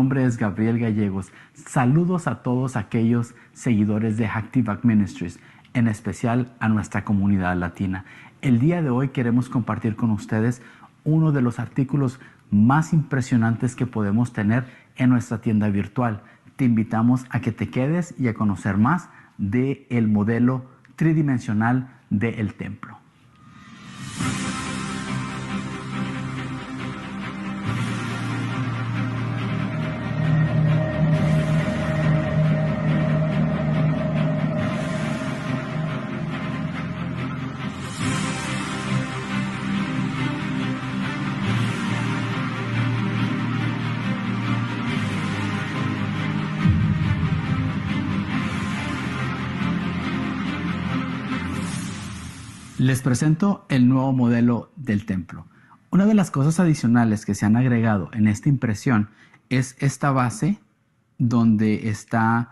nombre es Gabriel Gallegos. Saludos a todos aquellos seguidores de Hatikva Ministries, en especial a nuestra comunidad latina. El día de hoy queremos compartir con ustedes uno de los artículos más impresionantes que podemos tener en nuestra tienda virtual. Te invitamos a que te quedes y a conocer más del modelo tridimensional del templo. Les presento el nuevo modelo del templo. Una de las cosas adicionales que se han agregado en esta impresión es esta base donde está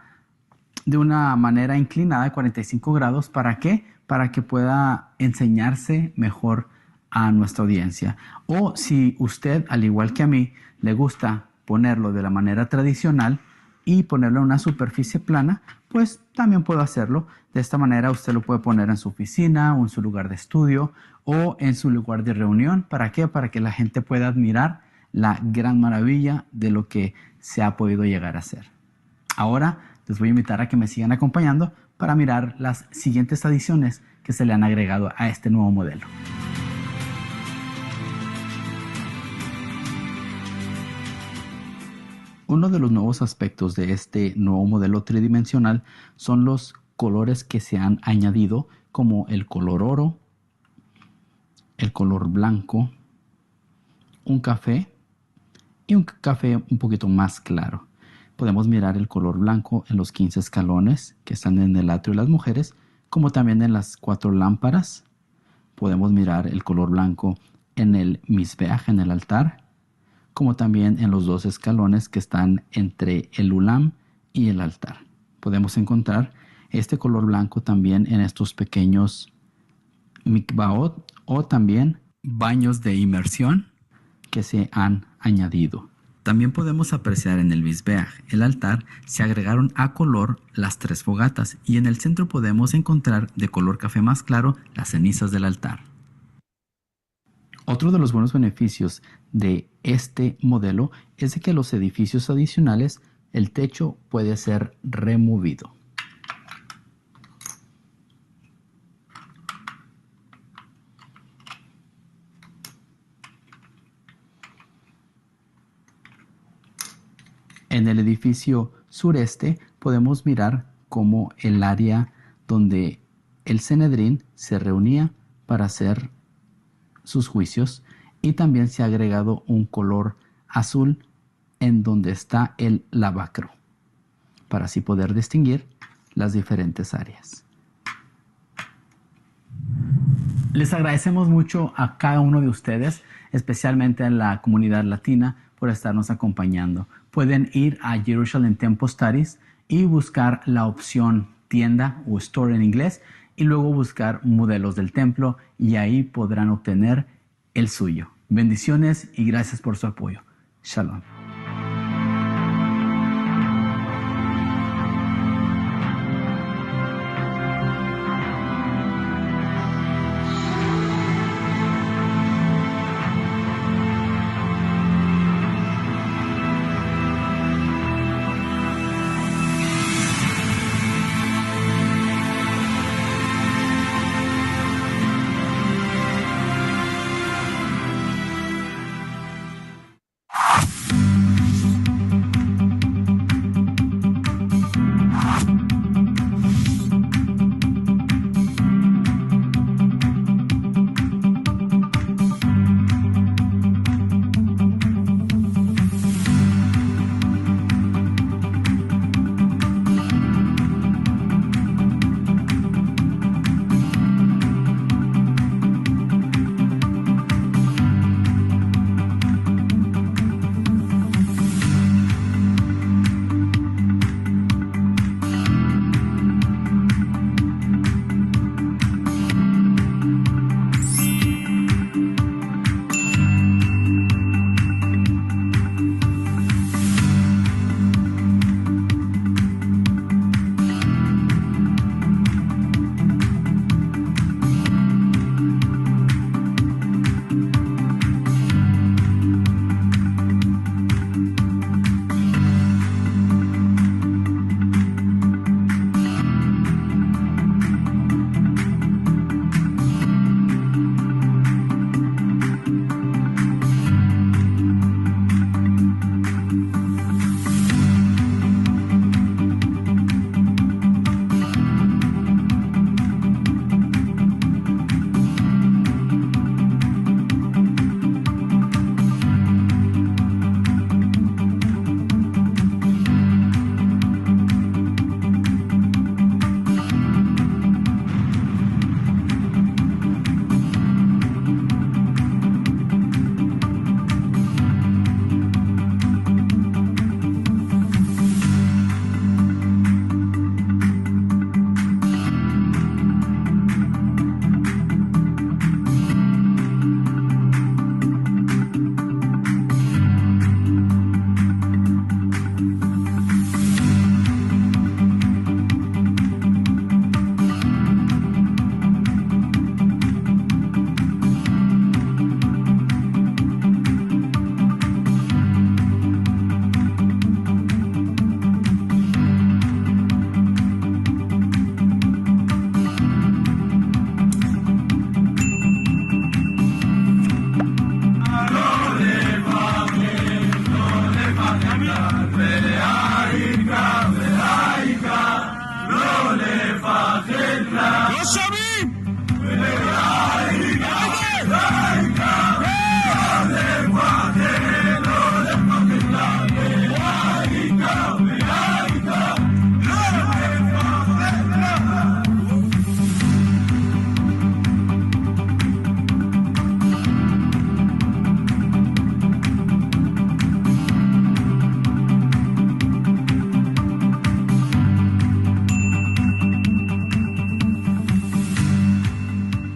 de una manera inclinada de 45 grados. ¿Para qué? Para que pueda enseñarse mejor a nuestra audiencia. O si usted, al igual que a mí, le gusta ponerlo de la manera tradicional y ponerlo en una superficie plana, pues también puedo hacerlo. De esta manera usted lo puede poner en su oficina o en su lugar de estudio o en su lugar de reunión. ¿Para qué? Para que la gente pueda admirar la gran maravilla de lo que se ha podido llegar a hacer. Ahora les voy a invitar a que me sigan acompañando para mirar las siguientes adiciones que se le han agregado a este nuevo modelo. Uno de los nuevos aspectos de este nuevo modelo tridimensional son los colores que se han añadido, como el color oro, el color blanco, un café y un café un poquito más claro. Podemos mirar el color blanco en los 15 escalones que están en el atrio de las mujeres, como también en las 4 lámparas. Podemos mirar el color blanco en el misbeach, en el altar, como también en los 2 escalones que están entre el ulam y el altar. Podemos encontrar este color blanco también en estos pequeños mikvaot o también baños de inmersión que se han añadido. También podemos apreciar en el misbeach, el altar, se agregaron a color las 3 fogatas y en el centro podemos encontrar de color café más claro las cenizas del altar. Otro de los buenos beneficios de este modelo es de que los edificios adicionales, el techo puede ser removido. En el edificio sureste podemos mirar cómo el área donde el Sanedrín se reunía para hacer sus juicios, y también se ha agregado un color azul en donde está el lavacro para así poder distinguir las diferentes áreas. Les agradecemos mucho a cada uno de ustedes, especialmente a la comunidad latina, por estarnos acompañando. Pueden ir a Jerusalem Temple Studies y buscar la opción tienda o store en inglés y luego buscar modelos del templo y ahí podrán obtener el suyo. Bendiciones y gracias por su apoyo. Shalom.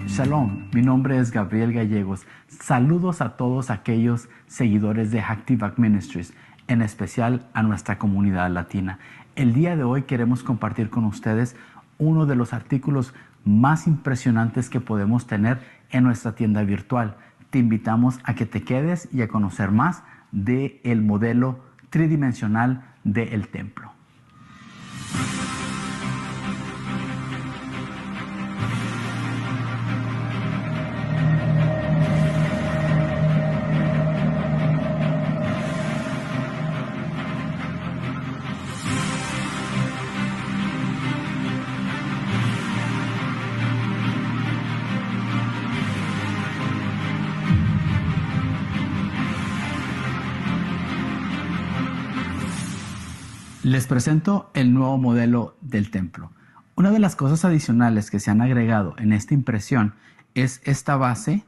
Shalom, mi nombre es Gabriel Gallegos. Saludos a todos aquellos seguidores de Hatikva Ministries, en especial a nuestra comunidad latina. El día de hoy queremos compartir con ustedes uno de los artículos más impresionantes que podemos tener en nuestra tienda virtual. Te invitamos a que te quedes y a conocer más del modelo tridimensional del templo. Les presento el nuevo modelo del templo. Una de las cosas adicionales que se han agregado en esta impresión es esta base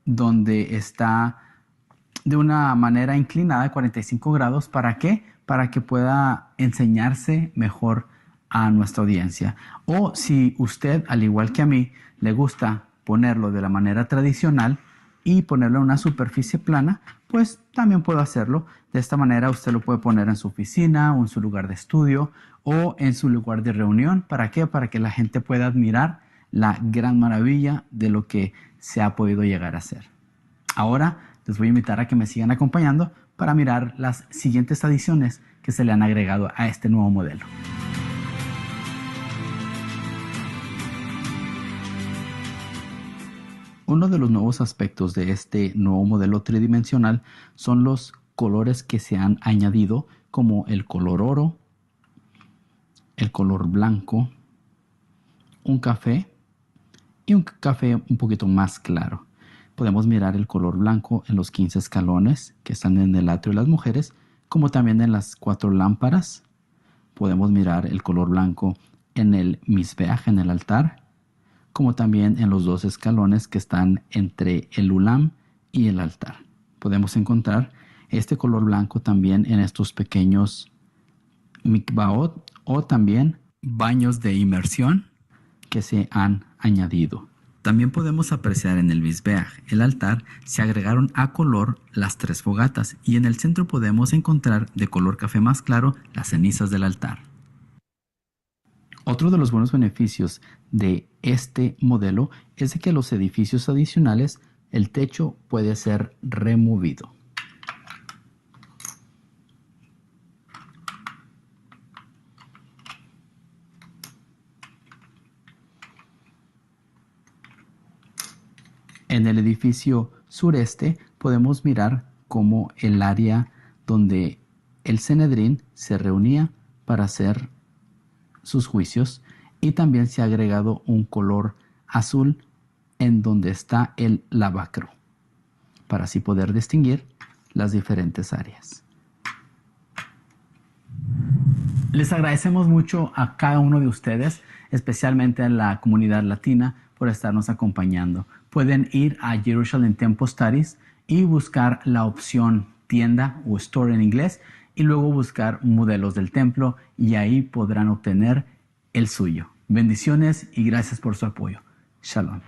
donde está de una manera inclinada de 45 grados. ¿Para qué? Para que pueda enseñarse mejor a nuestra audiencia. O si usted, al igual que a mí, le gusta ponerlo de la manera tradicional y ponerlo en una superficie plana, pues también puedo hacerlo. De esta manera usted lo puede poner en su oficina o en su lugar de estudio o en su lugar de reunión. ¿Para qué? Para que la gente pueda admirar la gran maravilla de lo que se ha podido llegar a hacer. Ahora les voy a invitar a que me sigan acompañando para mirar las siguientes adiciones que se le han agregado a este nuevo modelo. Uno de los nuevos aspectos de este nuevo modelo tridimensional son los colores que se han añadido, como el color oro, el color blanco, un café y un café un poquito más claro. Podemos mirar el color blanco en los 15 escalones que están en el atrio de las mujeres, como también en las 4 lámparas. Podemos mirar el color blanco en el misbeach, en el altar, como también en los 2 escalones que están entre el ulam y el altar. Podemos encontrar este color blanco también en estos pequeños mikvaot o también baños de inmersión que se han añadido. También podemos apreciar en el misbeach, el altar, se agregaron a color las 3 fogatas y en el centro podemos encontrar de color café más claro las cenizas del altar. Otro de los buenos beneficios de este modelo es de que los edificios adicionales, el techo puede ser removido. En el edificio sureste podemos mirar cómo el área donde el Sanedrín se reunía para hacer sus juicios, y también se ha agregado un color azul en donde está el lavacro para así poder distinguir las diferentes áreas. Les agradecemos mucho a cada uno de ustedes, especialmente a la comunidad latina, por estarnos acompañando. Pueden ir a Jerusalem Temple Studies y buscar la opción tienda o store en inglés y luego buscar modelos del templo y ahí podrán obtener el suyo. Bendiciones y gracias por su apoyo. Shalom.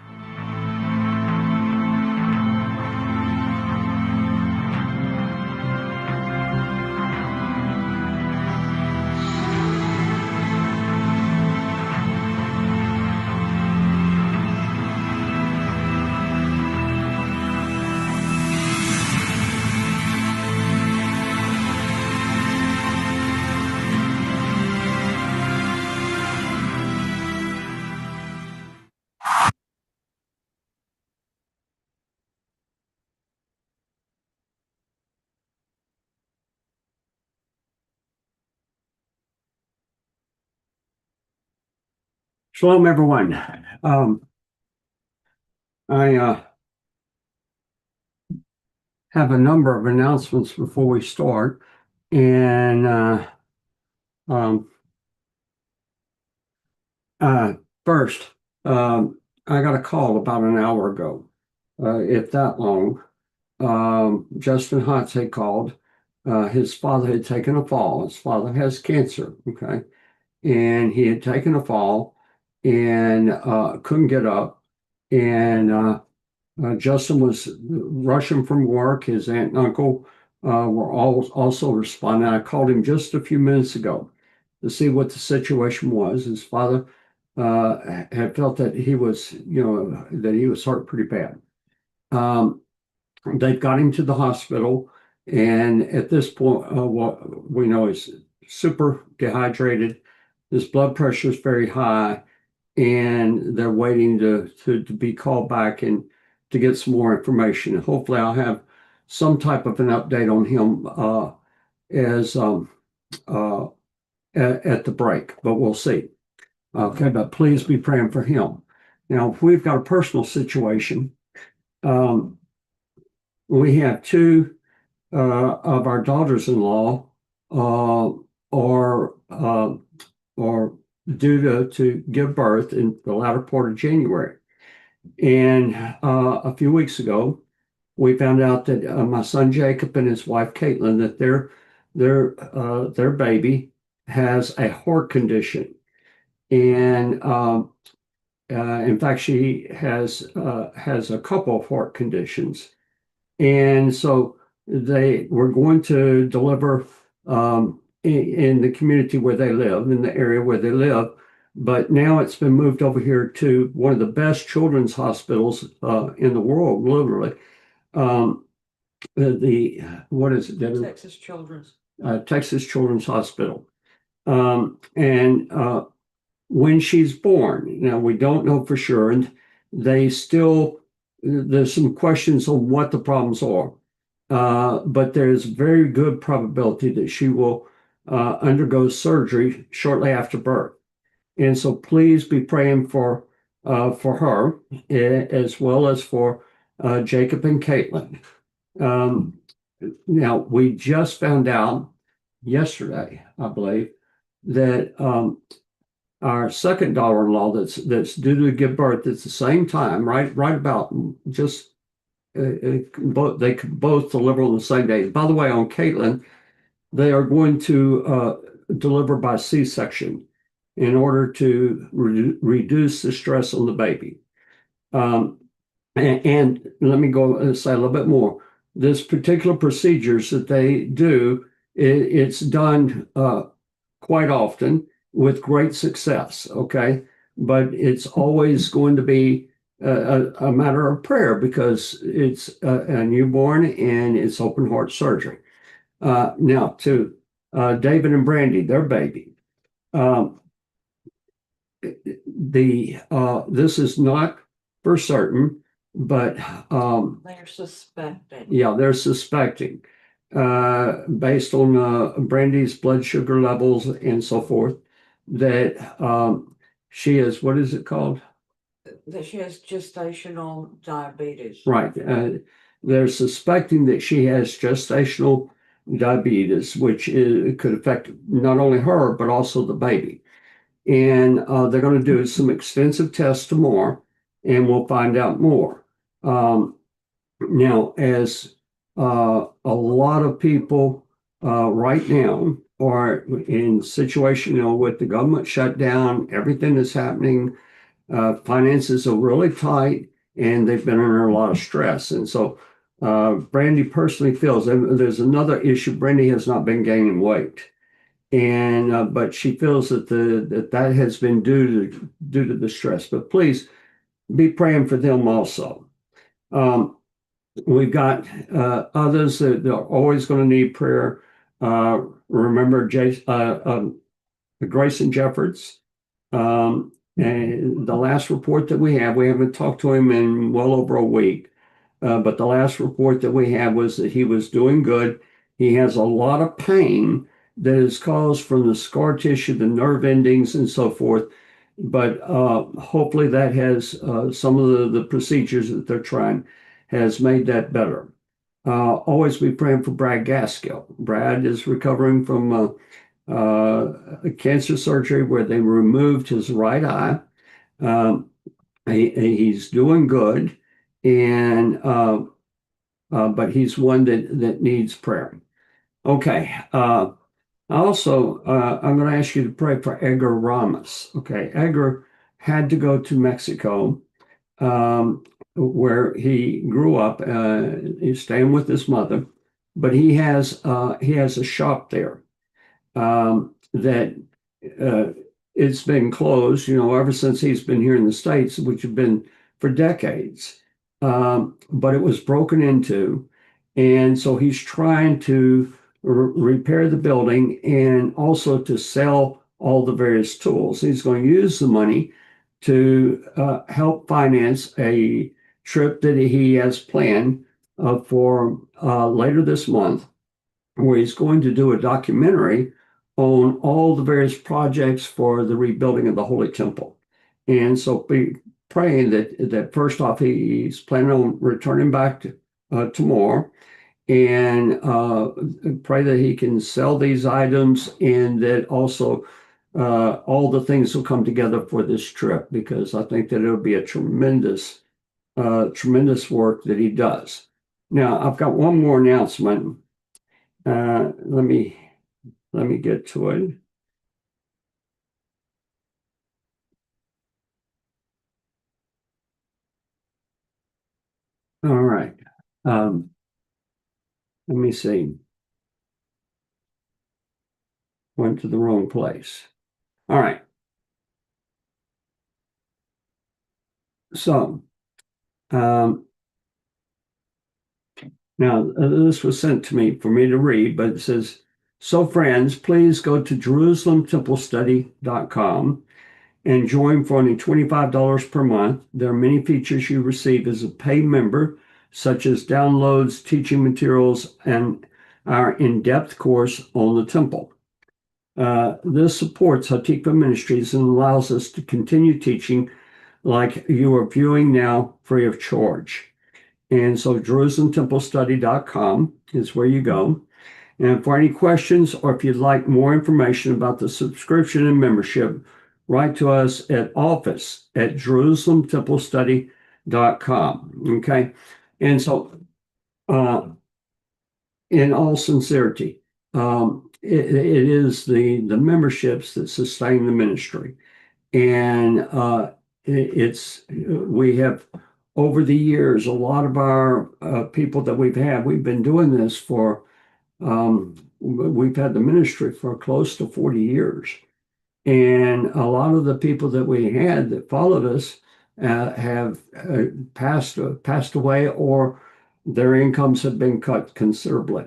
Shalom, everyone. I have a number of announcements before we start. And um, first, I got a call about an hour ago, if that long. Justin Hotz had called. His father had taken a fall. His father has cancer, okay? And he had taken a fall and couldn't get up. And Justin was rushing from work. His aunt and uncle were also responding. I called him just a few minutes ago to see what the situation was. His father had felt that he was, that he was hurt pretty bad. They got him to the hospital, and at this point, what we know is super dehydrated. His blood pressure is very high, and they're waiting to be called back and to get some more information. Hopefully, I'll have some type of an update on him as at the break, but we'll see. Okay, but please be praying for him. Now, we've got a personal situation. We have two of our daughters-in-law are due to give birth in the latter part of January. And a few weeks ago, we found out that my son Jacob and his wife Caitlin, that their baby has a heart condition, and in fact, she has a couple of heart conditions, and so they were going to deliver in the community where they live, in the area where they live. But now it's been moved over here to one of the best children's hospitals in the world, literally. What is it, Debbie? Texas Children's Hospital. And when she's born, now we don't know for sure, and there's some questions on what the problems are. But there's very good probability that she will undergo surgery shortly after birth. And so please be praying for her as well as for Jacob and Caitlin. Now, we just found out yesterday, I believe, that our second daughter-in-law that's due to give birth at the same time, right about just they could both deliver on the same day. By the way, on Caitlin, they are going to deliver by C-section in order to reduce the stress on the baby. And let me go and say a little bit more. This particular procedures that they do, it's done quite often with great success, okay? But it's always going to be a matter of prayer because it's a newborn and it's open heart surgery. Now to David and Brandy, their baby. This is not for certain, but they're suspecting. Yeah, they're suspecting based on Brandy's blood sugar levels and so forth that she is, what is it called? That she has gestational diabetes. Right. They're suspecting that she has gestational diabetes, which could affect not only her, but also the baby. And they're going to do some extensive tests tomorrow, and we'll find out more. Now, as a lot of people right now are in situation, with the government shutdown, everything that's happening, finances are really tight, and they've been under a lot of stress. And so Brandy personally feels, and there's another issue, Brandy has not been gaining weight. And but she feels that that has been due to the stress. But please be praying for them also. We've got others that are always going to need prayer. Remember Grayson Jeffords. And the last report that we haven't talked to him in well over a week. But the last report that we had was that he was doing good. He has a lot of pain that is caused from the scar tissue, the nerve endings, and so forth. but hopefully that has some of the procedures that they're trying has made that better. Always be praying for Brad Gaskill. Brad is recovering from a cancer surgery where they removed his right eye. He's doing good, and but he's one that needs prayer. Okay. Also, I'm going to ask you to pray for Edgar Ramos. Okay, Edgar had to go to Mexico, where he grew up. He's staying with his mother, but he has a shop there that it's been closed, ever since he's been here in the States, which have been for decades. But it was broken into, and so he's trying to repair the building and also to sell all the various tools. He's going to use the money to help finance a trip that he has planned for later this month, where he's going to do a documentary on all the various projects for the rebuilding of the Holy Temple. And so be praying that first off, he's planning on returning back tomorrow, and pray that he can sell these items, and that also all the things will come together for this trip, because I think that it'll be a tremendous work that he does. Now, I've got one more announcement. Let me get to it. All right. Let me see. Went to the wrong place. All right. So, now this was sent to me for me to read, but it says, so friends, please go to JerusalemTempleStudy.com and join for only $25 per month. There are many features you receive as a paid member, such as downloads, teaching materials, and our in-depth course on the temple. This supports Hatikva Ministries and allows us to continue teaching like you are viewing now, free of charge. And so JerusalemTempleStudy.com is where you go. And for any questions, or if you'd like more information about the subscription and membership, write to us at office@JerusalemTempleStudy.com. Okay. And so, in all sincerity, it is the memberships that sustain the ministry. And we have, over the years, a lot of our people that we've been doing this for, we've had the ministry for close to 40 years. And a lot of the people that we had that followed us have passed away, or their incomes have been cut considerably.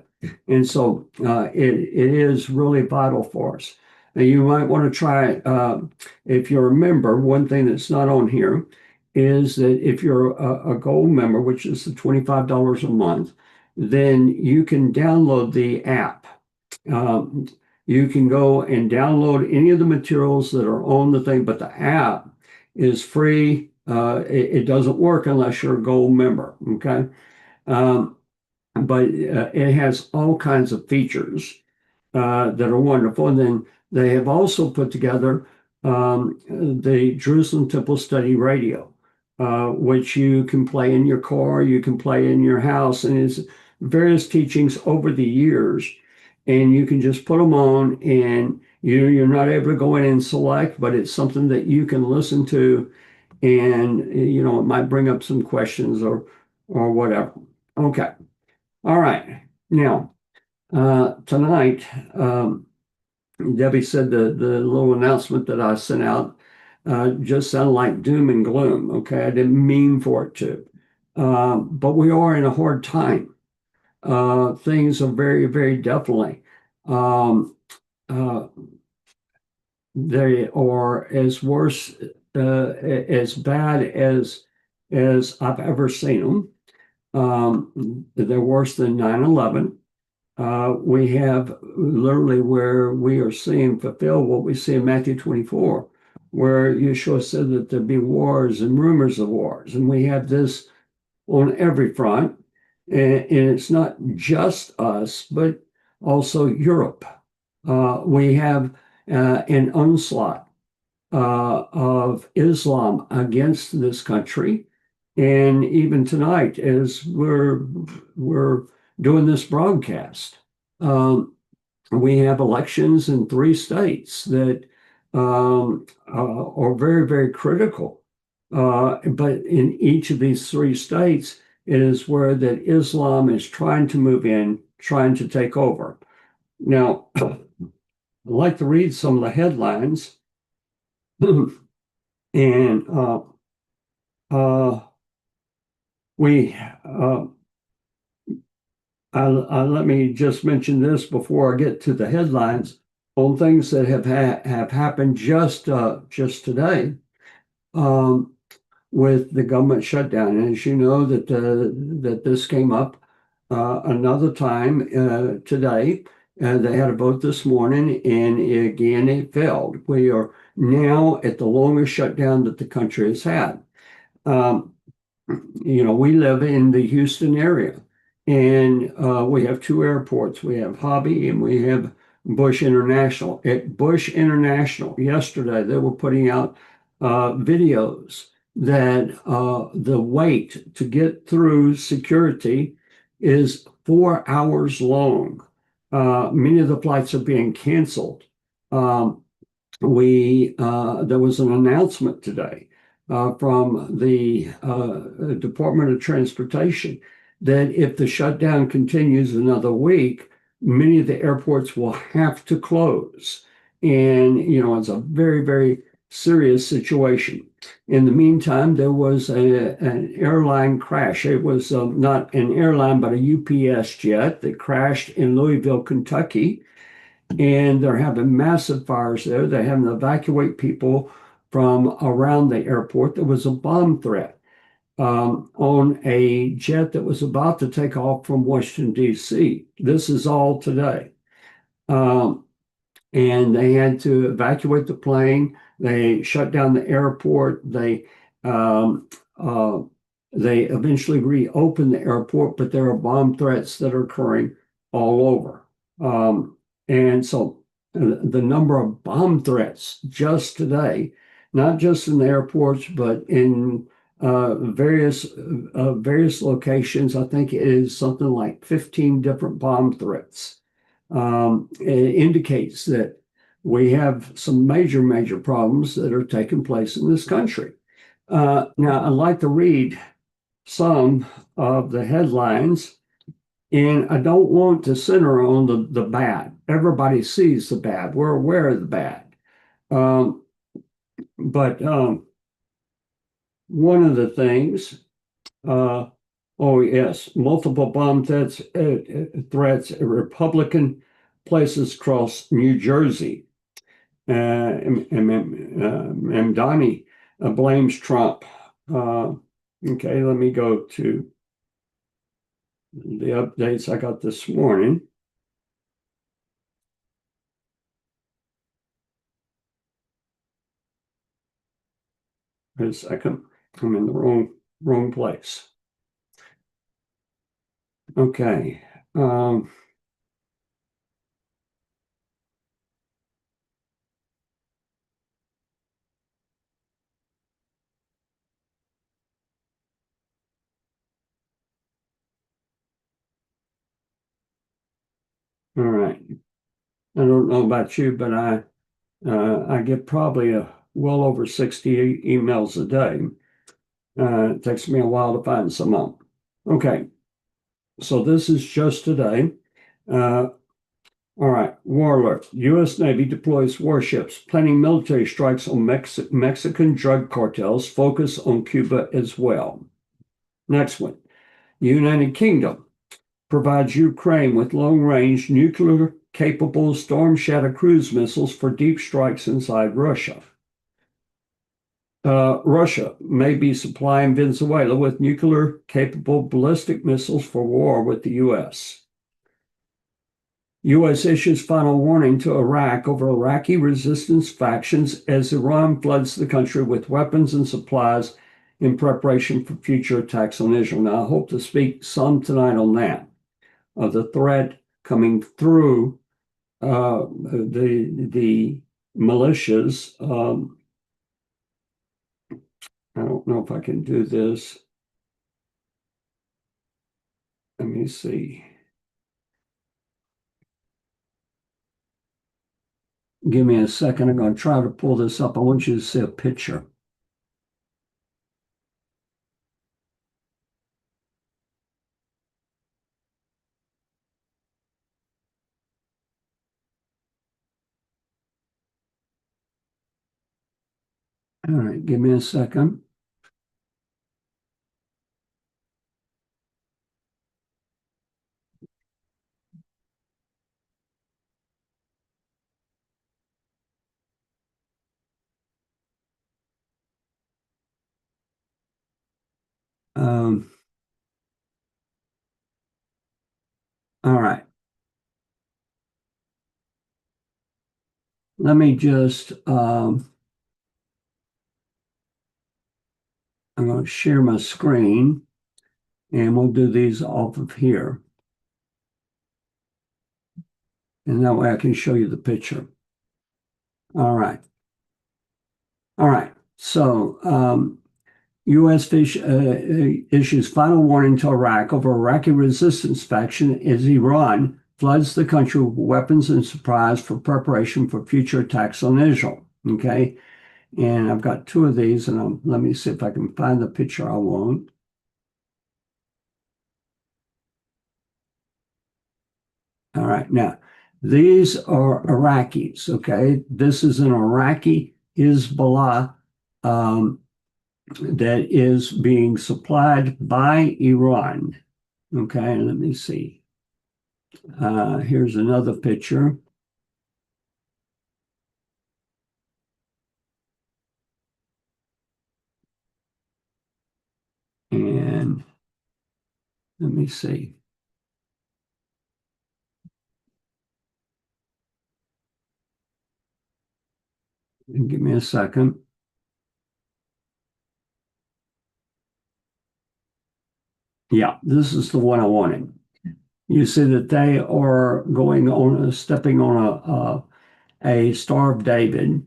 And so it is really vital for us. Now, you might want to try, if you're a member, one thing that's not on here is that if you're a gold member, which is the $25 a month, then you can download the app. You can go and download any of the materials that are on the thing, but the app is free. It doesn't work unless you're a gold member, okay? But it has all kinds of features that are wonderful. And then they have also put together the Jerusalem Temple Study Radio, which you can play in your car, you can play in your house, and it's various teachings over the years. And you can just put them on, and you're not able to go in and select, but it's something that you can listen to, and it might bring up some questions or whatever. Okay. All right. Now, tonight, Debbie said the little announcement that I sent out just sounded like doom and gloom. Okay. I didn't mean for it to. But we are in a hard time. Things are very, very definitely. They are as worse, as bad as I've ever seen them. They're worse than 9/11. We have literally where we are seeing fulfilled what we see in Matthew 24, where Yeshua said that there'd be wars and rumors of wars. And we have this on every front. And it's not just us, but also Europe. We have an onslaught of Islam against this country. And even tonight, as we're doing this broadcast, we have elections in 3 states that are very, very critical. But in each of these 3 states, it is where that Islam is trying to move in, trying to take over. Now, I'd like to read some of the headlines. And let me just mention this before I get to the headlines on things that have happened just today with the government shutdown. And as you know, that this came up another time today. They had a vote this morning, and again, it failed. We are now at the longest shutdown that the country has had. We live in the Houston area, and we have 2 airports. We have Hobby and we have Bush International. At Bush International, yesterday, they were putting out videos that the wait to get through security is 4 hours long. Many of the flights are being canceled. There was an announcement today from the Department of Transportation that if the shutdown continues another week, many of the airports will have to close. And, it's a very, very serious situation. In the meantime, there was an airline crash. It was not an airline, but a UPS jet that crashed in Louisville, Kentucky. And they're having massive fires there. They're having to evacuate people from around the airport. There was a bomb threat on a jet that was about to take off from Washington, D.C. This is all today. And they had to evacuate the plane. They shut down the airport. They eventually reopened the airport, but there are bomb threats that are occurring all over. And so the number of bomb threats just today, not just in the airports, but in various locations, I think it is something like 15 different bomb threats. It indicates that we have some major problems that are taking place in this country. Now, I'd like to read some of the headlines, and I don't want to center on the bad. Everybody sees the bad. We're aware of the bad. But one of the things, multiple bomb threats at Republican places across New Jersey. Mamdani blames Trump. Okay, let me go to the updates I got this morning. Wait a second, I'm in the wrong place. Okay. All right. I don't know about you, but I get probably well over 60 emails a day. It takes me a while to find some out. Okay. So this is just today. All right. War alert. U.S. Navy deploys warships, planning military strikes on Mexican drug cartels, focus on Cuba as well. Next one. United Kingdom provides Ukraine with long-range nuclear-capable Storm Shadow cruise missiles for deep strikes inside Russia. Russia may be supplying Venezuela with nuclear-capable ballistic missiles for war with the U.S. U.S. issues final warning to Iraq over Iraqi resistance factions as Iran floods the country with weapons and supplies in preparation for future attacks on Israel. Now, I hope to speak some tonight on that, of the threat coming through the militias. I don't know if I can do this. Let me see. Give me a second. I'm going to try to pull this up. I want you to see a picture. All right, give me a second. All right. Let me just, I'm going to share my screen and we'll do these off of here. And that way I can show you the picture. All right. All right. So, U.S. issues final warning to Iraq over Iraqi resistance faction as Iran floods the country with weapons and supplies for preparation for future attacks on Israel. Okay. And I've got two of these, and let me see if I can find the picture I want. All right. Now, these are Iraqis. Okay. This is an Iraqi Hezbollah that is being supplied by Iran. Okay, let me see. Here's another picture. And let me see. And give me a second. Yeah, this is the one I wanted. You see that they are stepping on a Star of David,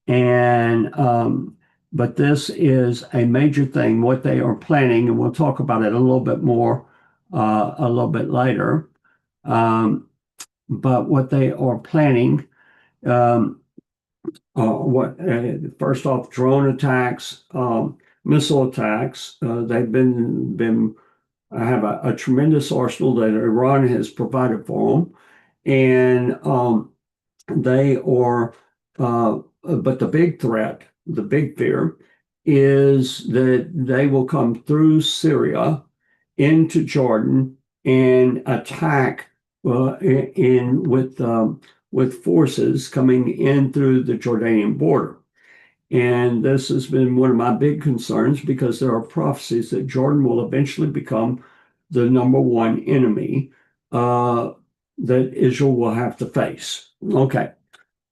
and but this is a major thing. What they are planning, and we'll talk about it a little bit more a little bit later. But what they are planning, first off, drone attacks, missile attacks. They've been have a tremendous arsenal that Iran has provided for them, and they are. But the big threat, the big fear, is that they will come through Syria into Jordan and attack with forces coming in through the Jordanian border. And this has been one of my big concerns because there are prophecies that Jordan will eventually become the number one enemy that Israel will have to face. Okay.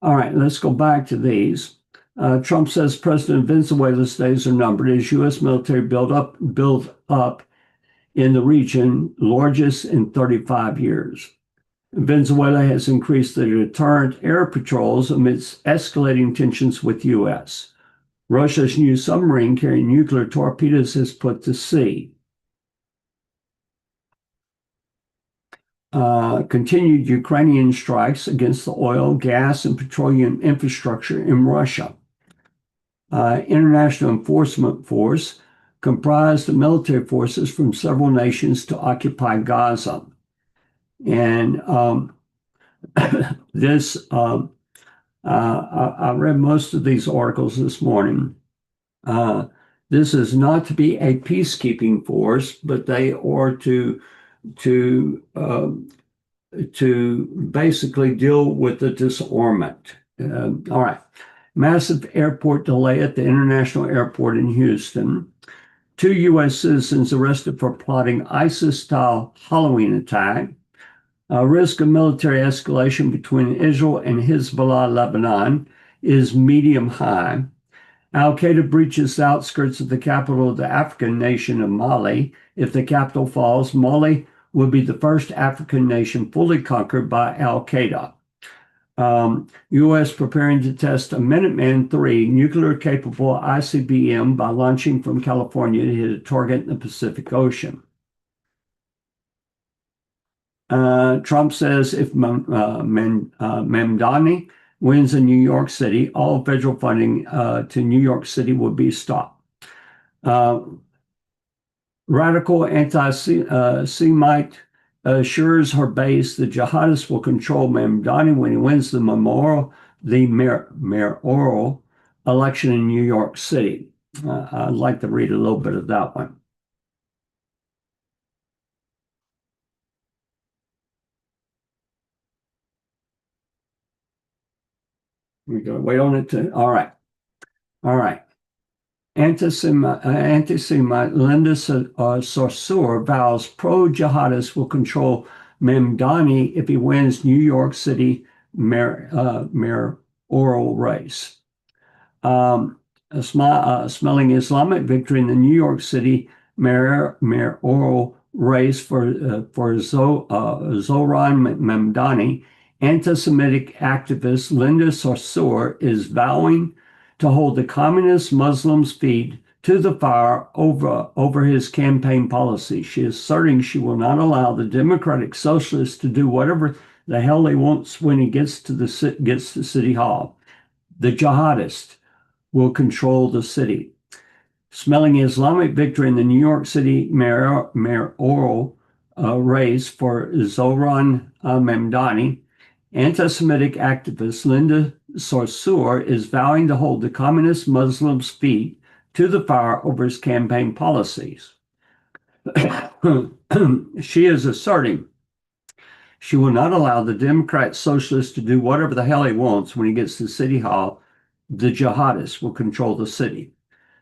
All right, let's go back to these. Trump says President Venezuela's days are numbered as U.S. military build up in the region, largest in 35 years. Venezuela has increased the deterrent air patrols amidst escalating tensions with U.S. Russia's new submarine carrying nuclear torpedoes is put to sea. Continued Ukrainian strikes against the oil, gas, and petroleum infrastructure in Russia. International Enforcement Force comprised of military forces from several nations to occupy Gaza. And this, I read most of these articles this morning. This is not to be a peacekeeping force, but they are to basically deal with the disarmament. All right. Massive airport delay at the international airport in Houston. 2 U.S. citizens arrested for plotting ISIS-style Halloween attack. Risk of military escalation between Israel and Hezbollah, Lebanon, is medium-high. Al-Qaeda breaches the outskirts of the capital of the African nation of Mali. If the capital falls, Mali will be the first African nation fully conquered by Al-Qaeda. U.S. preparing to test a Minuteman III nuclear-capable ICBM by launching from California to hit a target in the Pacific Ocean. Trump says if Mamdani wins in New York City, all federal funding to New York City will be stopped. Radical anti-Semite assures her base the jihadists will control Mamdani when he wins the mayoral election in New York City. I'd like to read a little bit of that one. We gotta wait on it to, all right. Anti-Semite Linda Sarsour vows pro-jihadists will control Mamdani if he wins New York City mayoral race. Smelling Islamic victory in the New York City mayoral race for Zohran Mamdani. Anti-Semitic activist Linda Sarsour is vowing to hold the communist Muslims' feet to the fire over his campaign policy. She is asserting she will not allow the Democratic Socialists to do whatever the hell he wants when he gets to City Hall. The jihadists will control the city. Smelling Islamic victory in the New York City mayoral race for Zohran Mamdani, anti-Semitic activist Linda Sarsour is vowing to hold the communist Muslims' feet to the fire over his campaign policies. She is asserting she will not allow the Democrat Socialists to do whatever the hell he wants when he gets to City Hall. The jihadists will control the city.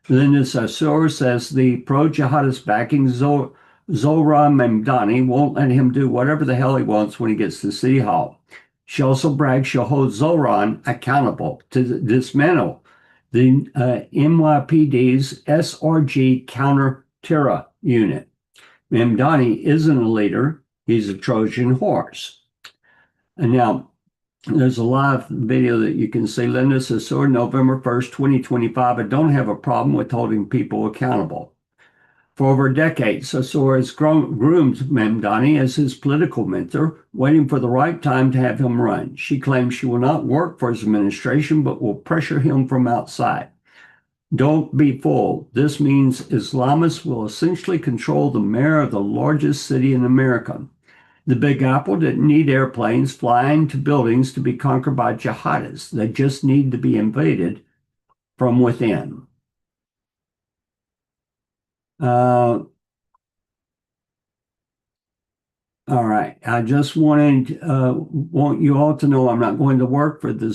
Linda Sarsour says the pro-jihadist backing Zohran Mamdani won't let him do whatever the hell he wants when he gets to City Hall. She also brags she'll hold Zohran accountable to dismantle the NYPD's SRG counter-terror unit. Mamdani isn't a leader. He's a Trojan horse. And now, there's a live video that you can see. Linda Sarsour, November 1st, 2025. I don't have a problem with holding people accountable. For over a decade, Sarsour has groomed Mamdani as his political mentor, waiting for the right time to have him run. She claims she will not work for his administration, but will pressure him from outside. Don't be fooled. This means Islamists will essentially control the mayor of the largest city in America. The Big Apple didn't need airplanes flying to buildings to be conquered by jihadists. They just need to be invaded from within. All right. I just want you all to know I'm not going to work for the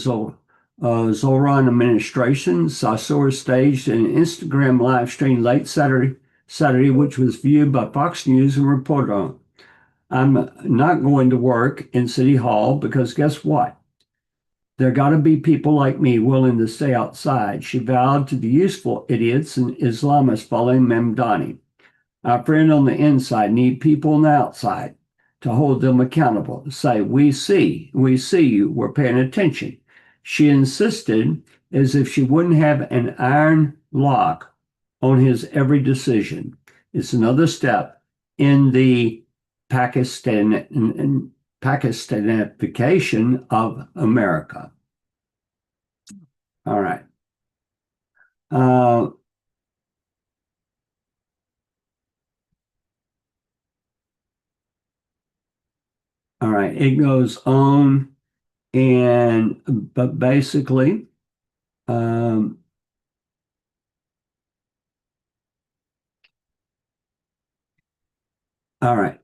Zohran administration. Sarsour staged an Instagram live stream late Saturday, which was viewed by Fox News and reported on. I'm not going to work in City Hall because guess what? There got to be people like me willing to stay outside, she vowed to the useful idiots and Islamists following Mamdani. Our friend on the inside need people on the outside to hold them accountable, to say, we see you, we're paying attention. She insisted as if she wouldn't have an iron lock on his every decision. It's another step in the Pakistanification of America. All right. All right. It goes on, but basically, all right.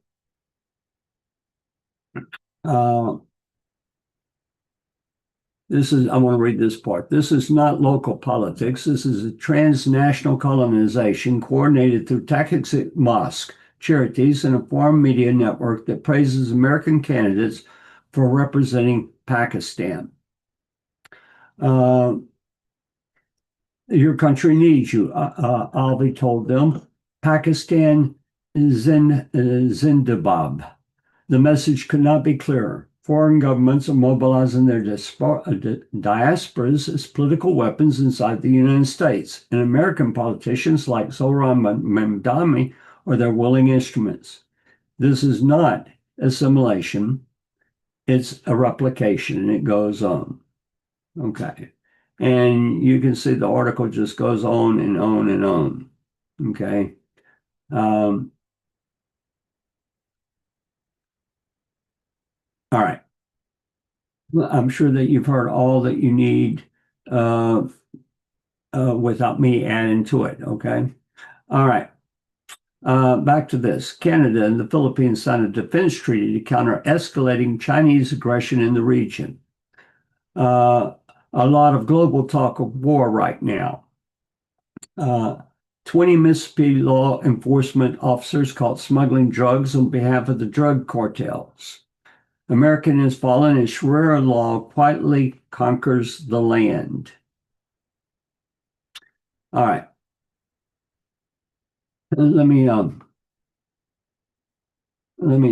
I want to read this part. This is not local politics. This is a transnational colonization coordinated through tactics at mosque charities, and a foreign media network that praises American candidates for representing Pakistan. Your country needs you, Alvi told them. Pakistan Zindabad. The message could not be clearer. Foreign governments are mobilizing their diasporas as political weapons inside the United States, and American politicians like Zohran Mamdani are their willing instruments. This is not assimilation, it's a replication, and it goes on. Okay. And you can see the article just goes on and on and on. Okay. All right. Well, I'm sure that you've heard all that you need without me adding to it. Okay. All right. Back to this. Canada and the Philippines signed a defense treaty to counter escalating Chinese aggression in the region. A lot of global talk of war right now. 20 Mississippi law enforcement officers caught smuggling drugs on behalf of the drug cartels. American has fallen as Sharia law quietly conquers the land. All right. Let me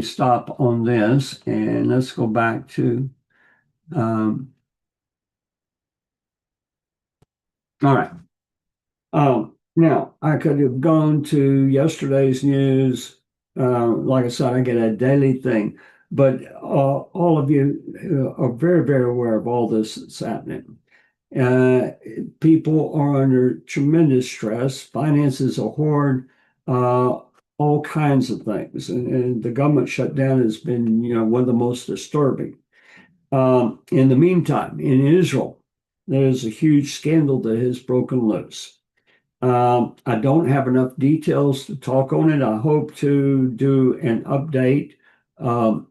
stop on this and let's go back to all right. Now, I could have gone to yesterday's news. Like I said, I get a daily thing, but all of you are very, very aware of all this that's happening. People are under tremendous stress. Finances are hard, all kinds of things. And the government shutdown has been, one of the most disturbing. In the meantime, in Israel, there's a huge scandal that has broken loose. I don't have enough details to talk on it. I hope to do an update on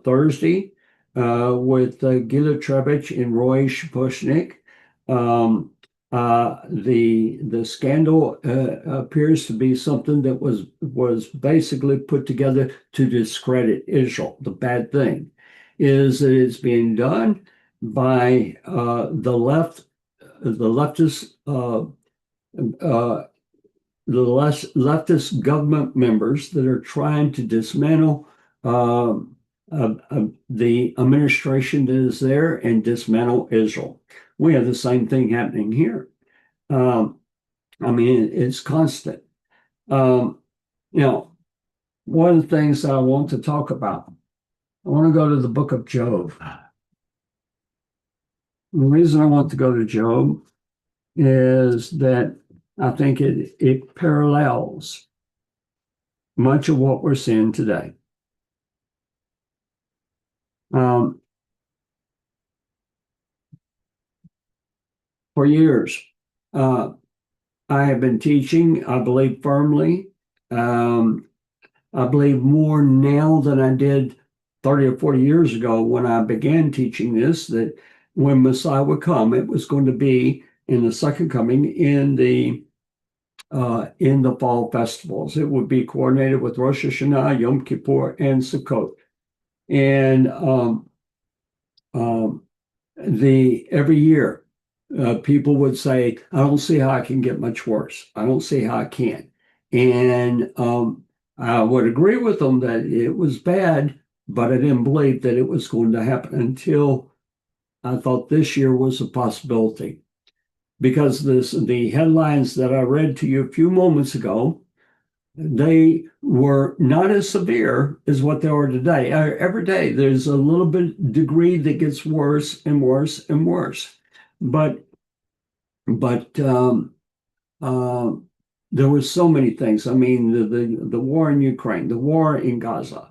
Thursday with Gila Trebich and Roy Shapushnik. The scandal appears to be something that was basically put together to discredit Israel. The bad thing is that it's being done by the leftist government members that are trying to dismantle the administration that is there and dismantle Israel. We have the same thing happening here. It's constant. One of the things that I want to talk about, I want to go to the book of Job. The reason I want to go to Job is that I think it parallels much of what we're seeing today. For years, I have been teaching, I believe firmly. I believe more now than I did 30 or 40 years ago when I began teaching this, that when Messiah would come, it was going to be in the second coming in the fall festivals. It would be coordinated with Rosh Hashanah, Yom Kippur, and Sukkot. And every year, people would say, I don't see how I can get much worse. I don't see how I can. And I would agree with them that it was bad, but I didn't believe that it was going to happen until I thought this year was a possibility. Because the headlines that I read to you a few moments ago, they were not as severe as what they are today. Every day there's a little bit degree that gets worse and worse and worse. But there were so many things. I mean, the war in Ukraine, the war in Gaza,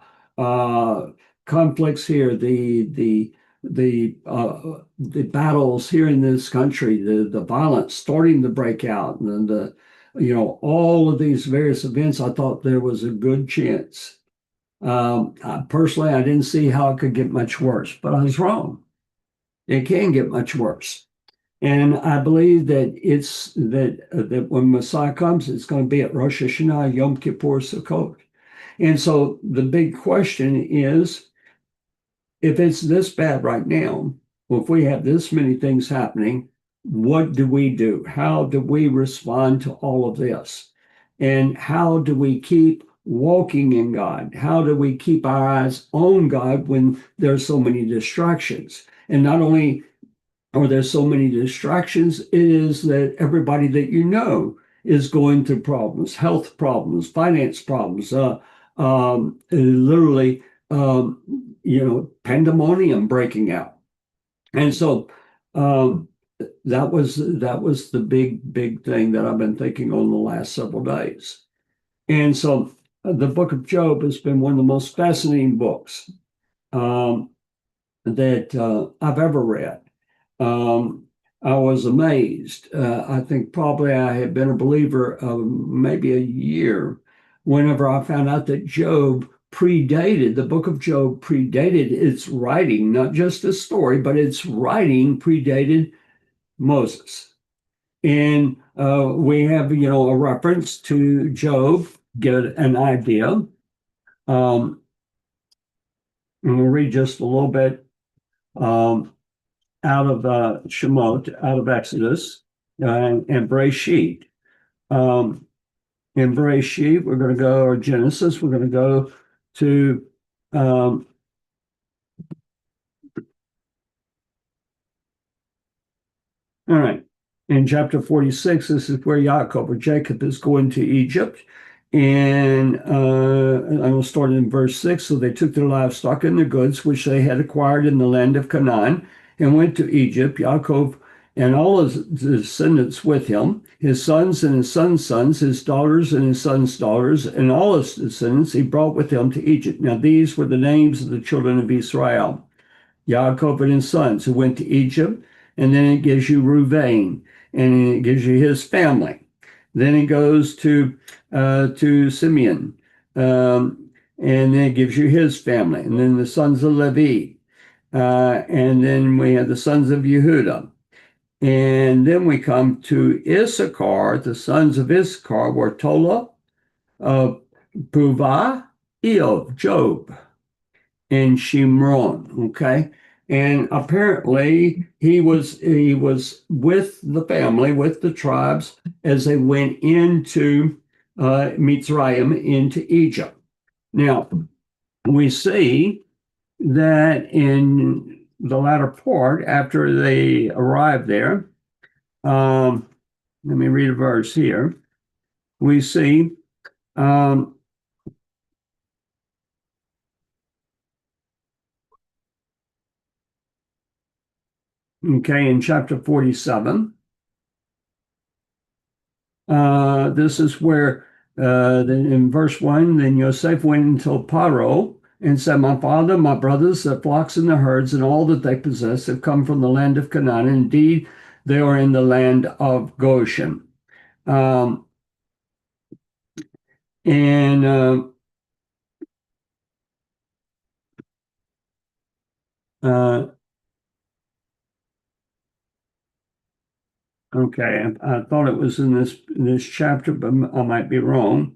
conflicts here, the battles here in this country, the violence starting to break out, and all of these various events. I thought there was a good chance. Personally, I didn't see how it could get much worse, but I was wrong. It can get much worse. And I believe that it's that when Messiah comes, it's going to be at Rosh Hashanah, Yom Kippur, Sukkot. And so the big question is, if it's this bad right now, if we have this many things happening, what do we do? How do we respond to all of this? And how do we keep walking in God? How do we keep our eyes on God when there's so many distractions? And not only are there so many distractions, it is that everybody that you know is going through problems, health problems, finance problems, literally, pandemonium breaking out. And so that was the big thing that I've been thinking on the last several days. And so the book of Job has been one of the most fascinating books that I've ever read. I was amazed. I think probably I had been a believer maybe a year whenever I found out that the book of Job predated its writing, not just a story, but its writing predated Moses. And we have, a reference to Job, get an idea. And we'll read just a little bit out of Shemot, out of Exodus, and Bereshit. In Bereshit, we're going to go, or Genesis, we're going to go to all right. In chapter 46, this is where Yaakov or Jacob is going to Egypt. And I will start in verse 6. So they took their livestock and their goods, which they had acquired in the land of Canaan, and went to Egypt. Yaakov and all his descendants with him, his sons and his sons' sons, his daughters and his sons' daughters, and all his descendants he brought with him to Egypt. Now these were the names of the children of Israel, Yaakov and his sons, who went to Egypt. And then it gives you Reuven, and it gives you his family. Then it goes to Simeon, and then it gives you his family. And then the sons of Levi, and then we have the sons of Yehuda. And then we come to Issachar. The sons of Issachar were Tola, Puvah, Eov, Job, and Shimron. Okay. And apparently he was with the family, with the tribes, as they went into Mitzrayim, into Egypt. Now, we see that in the latter part, after they arrived there, let me read a verse here. We see in chapter 47, this is where in verse 1, then Yosef went until Paro and said, my father, my brothers, the flocks and the herds and all that they possess have come from the land of Canaan. Indeed, they are in the land of Goshen. Okay, I thought it was in this chapter, but I might be wrong.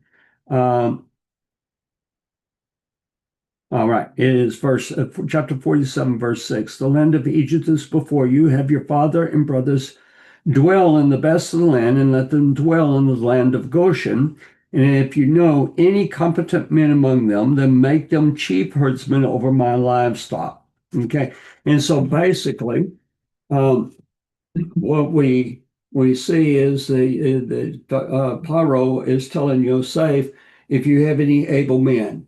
All right, it is chapter 47, verse 6. The land of Egypt is before you. Have your father and brothers dwell in the best of the land, and let them dwell in the land of Goshen. And if you know any competent men among them, then make them chief herdsmen over my livestock. Okay, and so basically, what we see is the Paro is telling Yosef, if you have any able men,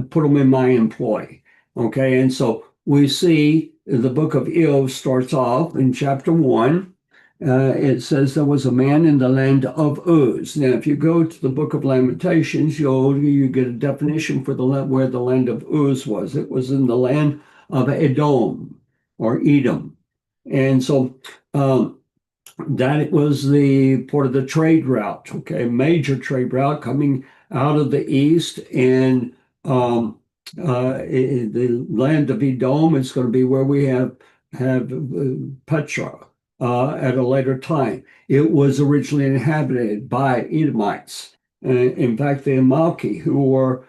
put them in my employ. Okay, and so we see the book of Eov starts off in chapter 1. It says there was a man in the land of Uz. Now, if you go to the book of Lamentations, you get a definition for where the land of Uz was. It was in the land of Edom or Edom. And so that it was the part of the trade route, okay, major trade route coming out of the east. And the land of Edom is going to be where we have Petra, at a later time. It was originally inhabited by Edomites. In fact, the Amalki, who were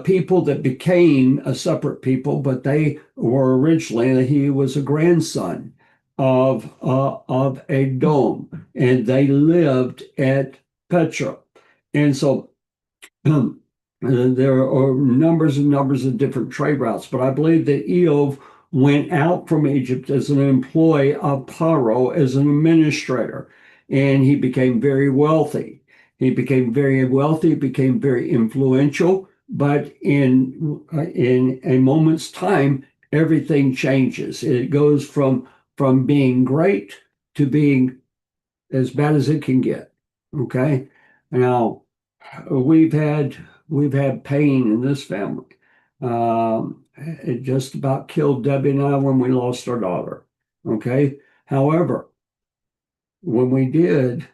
people that became a separate people, but they were originally, he was a grandson of Edom, and they lived at Petra. And so there are numbers and numbers of different trade routes, but I believe that Eov went out from Egypt as an employee of Paro, as an administrator, and he became very wealthy. He became very wealthy, became very influential, but in a moment's time, everything changes. It goes from being great to being as bad as it can get. Okay. Now we've had pain in this family. It just about killed Debbie and I when we lost our daughter. Okay. However, when we did,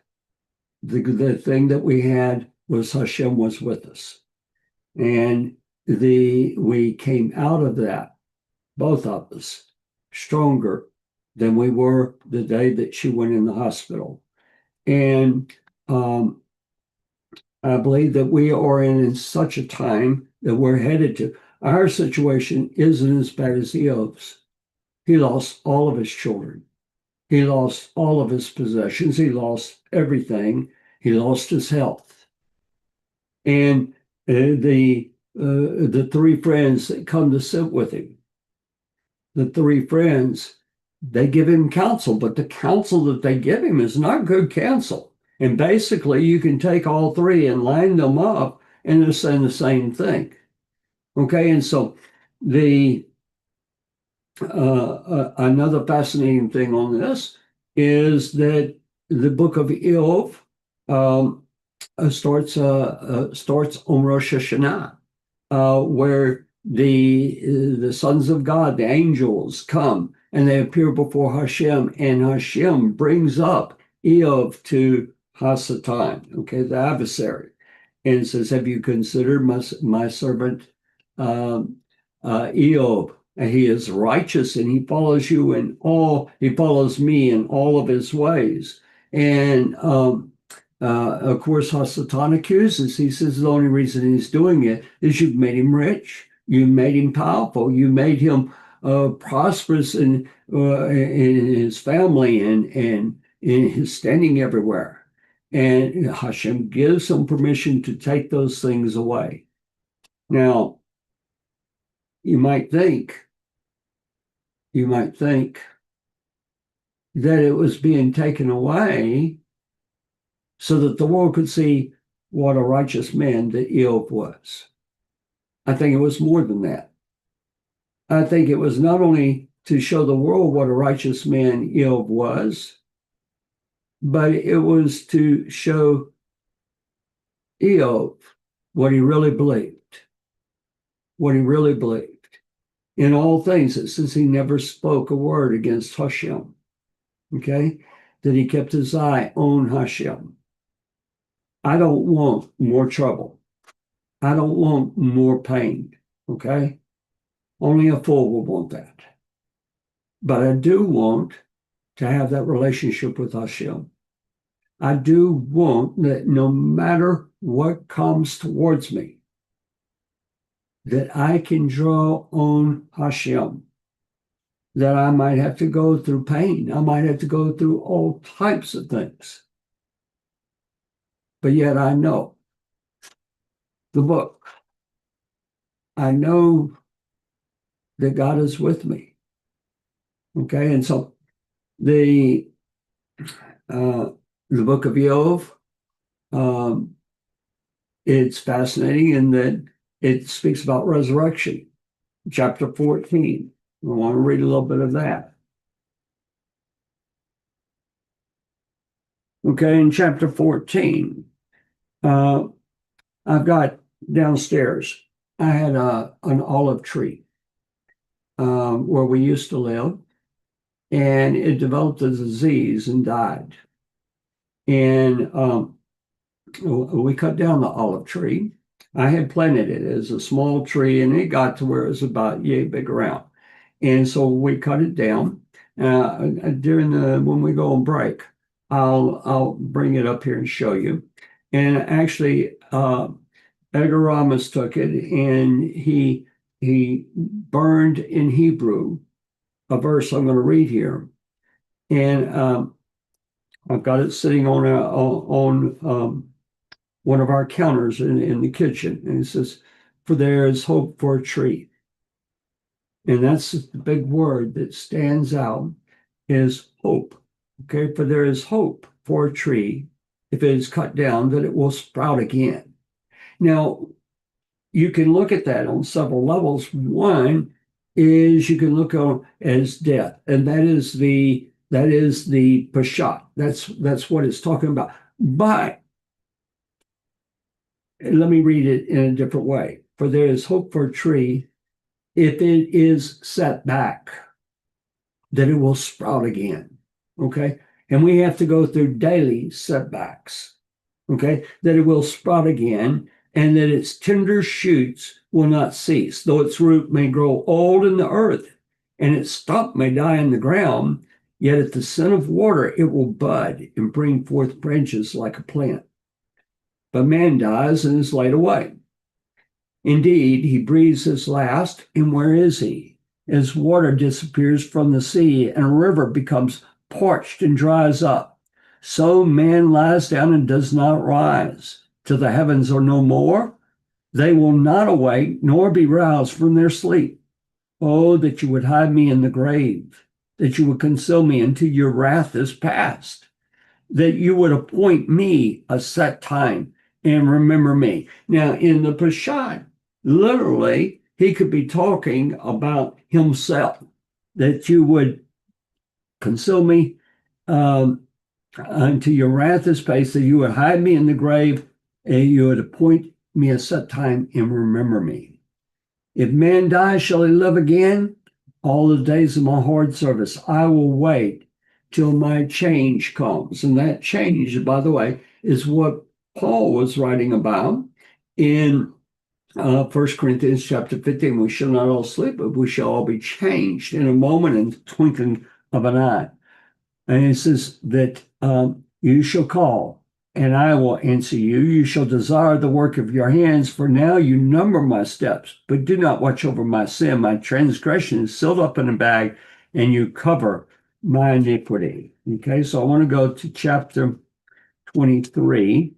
the thing that we had was Hashem was with us. And we came out of that, both of us, stronger than we were the day that she went in the hospital. And I believe that we are in such a time that we're headed to. Our situation isn't as bad as Eob's. He lost all of his children. He lost all of his possessions. He lost everything. He lost his health. And the three friends that come to sit with him, the three friends, they give him counsel, but the counsel that they give him is not good counsel. And basically, you can take all three and line them up, and they're saying the same thing. Okay, and so another fascinating thing on this is that the book of Eov starts on Rosh Hashanah, where the sons of God, the angels, come and they appear before Hashem, and Hashem brings up Eov to Hasatan, okay, the adversary, and says, "Have you considered my servant Eov? He is righteous, and he follows you in all. He follows me in all of his ways." And of course, Hasatan accuses. He says the only reason he's doing it is you've made him rich, you made him powerful, you made him prosperous in his family and in his standing everywhere. And Hashem gives him permission to take those things away. Now, you might think that it was being taken away so that the world could see what a righteous man that Eov was. I think it was more than that. I think it was not only to show the world what a righteous man Eov was, but it was to show Eov what he really believed. What he really believed. In all things, it says he never spoke a word against Hashem. Okay? That he kept his eye on Hashem. I don't want more trouble. I don't want more pain. Okay? Only a fool will want that. But I do want to have that relationship with Hashem. I do want that no matter what comes towards me, that I can draw on Hashem, that I might have to go through pain. I might have to go through all types of things. But yet I know the book. I know that God is with me. Okay, and so the book of Job, it's fascinating in that it speaks about resurrection. Chapter 14. I want to read a little bit of that. Okay, in chapter 14, I've got downstairs, I had an olive tree where we used to live, and it developed a disease and died. And we cut down the olive tree. I had planted it as a small tree, and it got to where it was about yay big around. And so we cut it down, during when we go on break. I'll bring it up here and show you. And actually, Edgar Ramos took it and he burned in Hebrew a verse I'm going to read here. And I've got it sitting on one of our counters in the kitchen. And it says, "For there is hope for a tree." And that's the big word that stands out is hope. Okay, for there is hope for a tree, if it is cut down, that it will sprout again. Now, you can look at that on several levels. One is you can look on as death, and that is the pashat. That's what it's talking about. But let me read it in a different way. For there is hope for a tree, if it is set back, that it will sprout again. Okay, and we have to go through daily setbacks. Okay, that it will sprout again, and that its tender shoots will not cease, though its root may grow old in the earth, and its stump may die in the ground, yet at the scent of water it will bud and bring forth branches like a plant. But man dies and is laid away. Indeed, he breathes his last, and where is he? As water disappears from the sea, and a river becomes parched and dries up, so man lies down and does not rise. Till the heavens are no more, they will not awake nor be roused from their sleep. Oh, that you would hide me in the grave, that you would conceal me until your wrath is past, that you would appoint me a set time and remember me. Now, in the Peshat, literally, he could be talking about himself, that you would conceal me until your wrath is past, that you would hide me in the grave, and you would appoint me a set time and remember me. If man dies, shall he live again? All the days of my hard service, I will wait till my change comes. And that change, by the way, is what Paul was writing about in 1 Corinthians chapter 15. We shall not all sleep, but we shall all be changed in a moment and twinkling of an eye. And it says that you shall call, and I will answer you. You shall desire the work of your hands, for now you number my steps, but do not watch over my sin. My transgression is sealed up in a bag, and you cover my iniquity. Okay, so I want to go to chapter 23.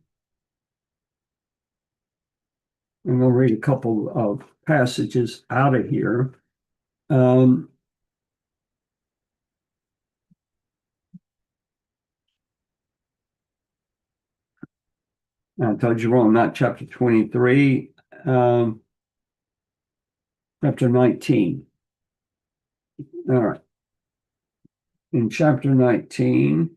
I'm going to read a couple of passages out of here. I told you wrong, not chapter 23, chapter 19. All right. In chapter 19,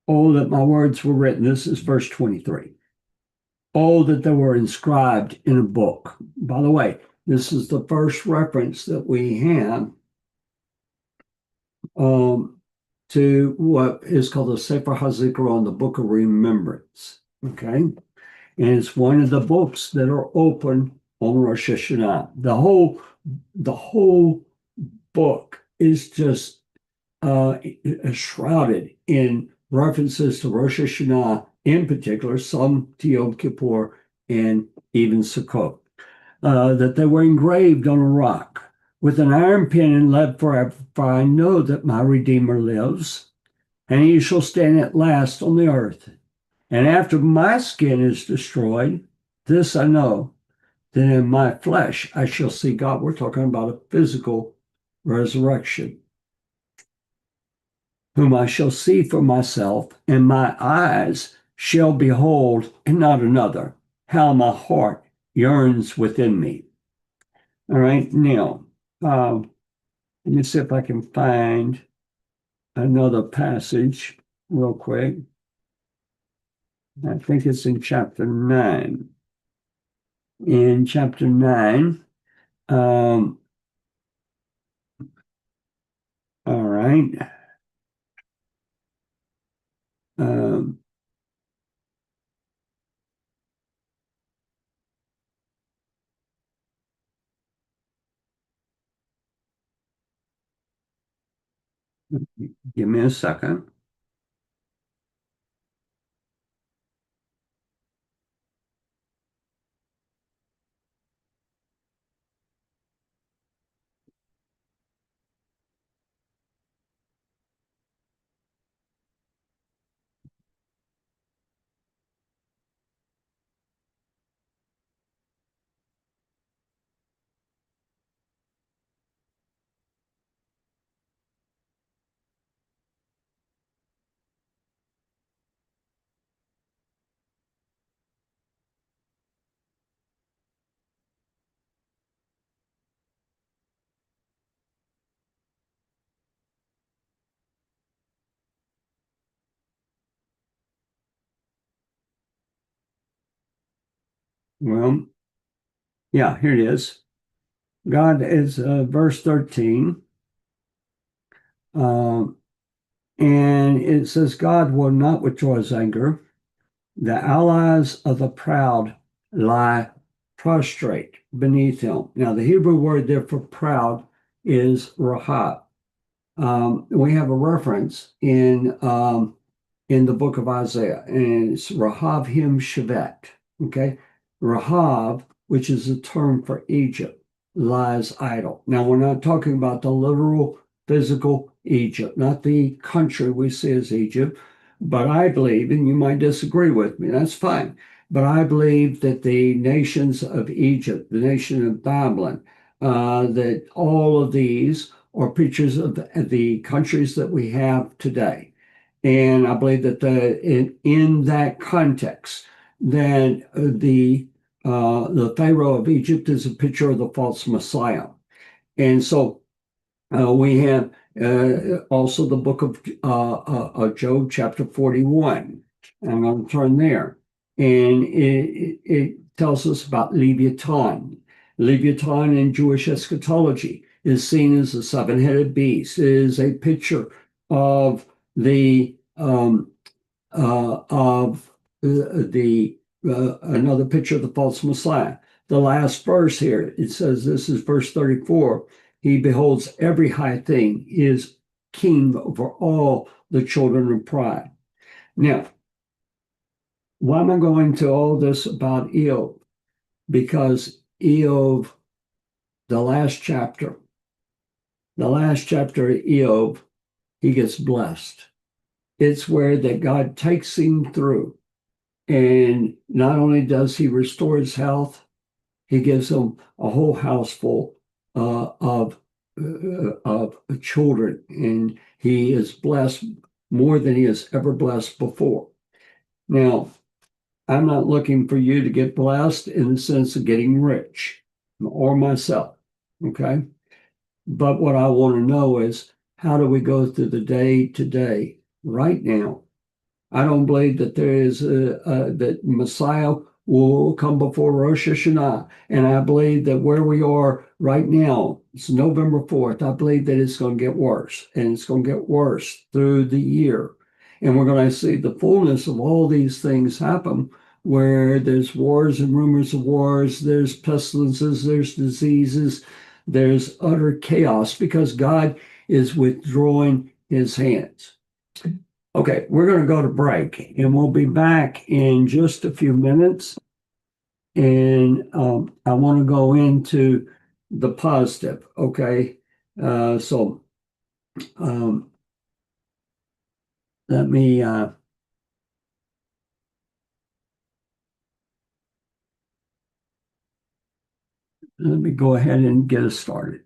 oh, that my words were written. This is verse 23. Oh, that they were inscribed in a book. By the way, this is the first reference that we have to what is called the Sefer HaZikaron, the Book of Remembrance. Okay, and it's one of the books that are open on Rosh Hashanah. The whole book is just shrouded in references to Rosh Hashanah, in particular, some to Yom Kippur and even Sukkot, that they were engraved on a rock with an iron pen and lead forever, for I know that my Redeemer lives, and he shall stand at last on the earth. And after my skin is destroyed, this I know, that in my flesh I shall see God. We're talking about a physical resurrection, whom I shall see for myself, and my eyes shall behold, and not another, how my heart yearns within me. All right, now, let me see if I can find another passage real quick. I think it's in chapter 9. In chapter 9, all right. Give me a second. Well, yeah, here it is. God is verse 13. And it says, God will not withdraw his anger. The allies of the proud lie prostrate beneath him. Now, the Hebrew word there for proud is rahab. We have a reference in the book of Isaiah, and it's Rahav him Shevet. Okay, Rahav, which is a term for Egypt, lies idle. Now, we're not talking about the literal physical Egypt, not the country we see as Egypt, but I believe, and you might disagree with me, that's fine, but I believe that the nations of Egypt, the nation of Babylon, that all of these are pictures of the countries that we have today. And I believe that in that context, that the Pharaoh of Egypt is a picture of the false Messiah. And so we have also the book of Job, chapter 41. I'm going to turn there. And it tells us about Leviathan. Leviathan in Jewish eschatology is seen as a seven-headed beast. It is a picture of the another picture of the false Messiah. The last verse here, it says, this is verse 34. He beholds every high thing, is king over all the children of pride. Now, why am I going to all this about Eov? Because Eov, the last chapter of Eov, he gets blessed. It's where that God takes him through. And not only does he restore his health, he gives him a whole house full of children. And he is blessed more than he has ever blessed before. Now, I'm not looking for you to get blessed in the sense of getting rich or myself, okay? But what I want to know is, how do we go through the day to day right now? I don't believe that there is that Messiah will come before Rosh Hashanah. And I believe that where we are right now, it's November 4th, I believe that it's going to get worse. And it's going to get worse through the year. And we're going to see the fullness of all these things happen, where there's wars and rumors of wars, there's pestilences, there's diseases, there's utter chaos, because God is withdrawing his hands. Okay, we're going to go to break, and we'll be back in just a few minutes. And I want to go into the positive, okay? So let me go ahead and get us started.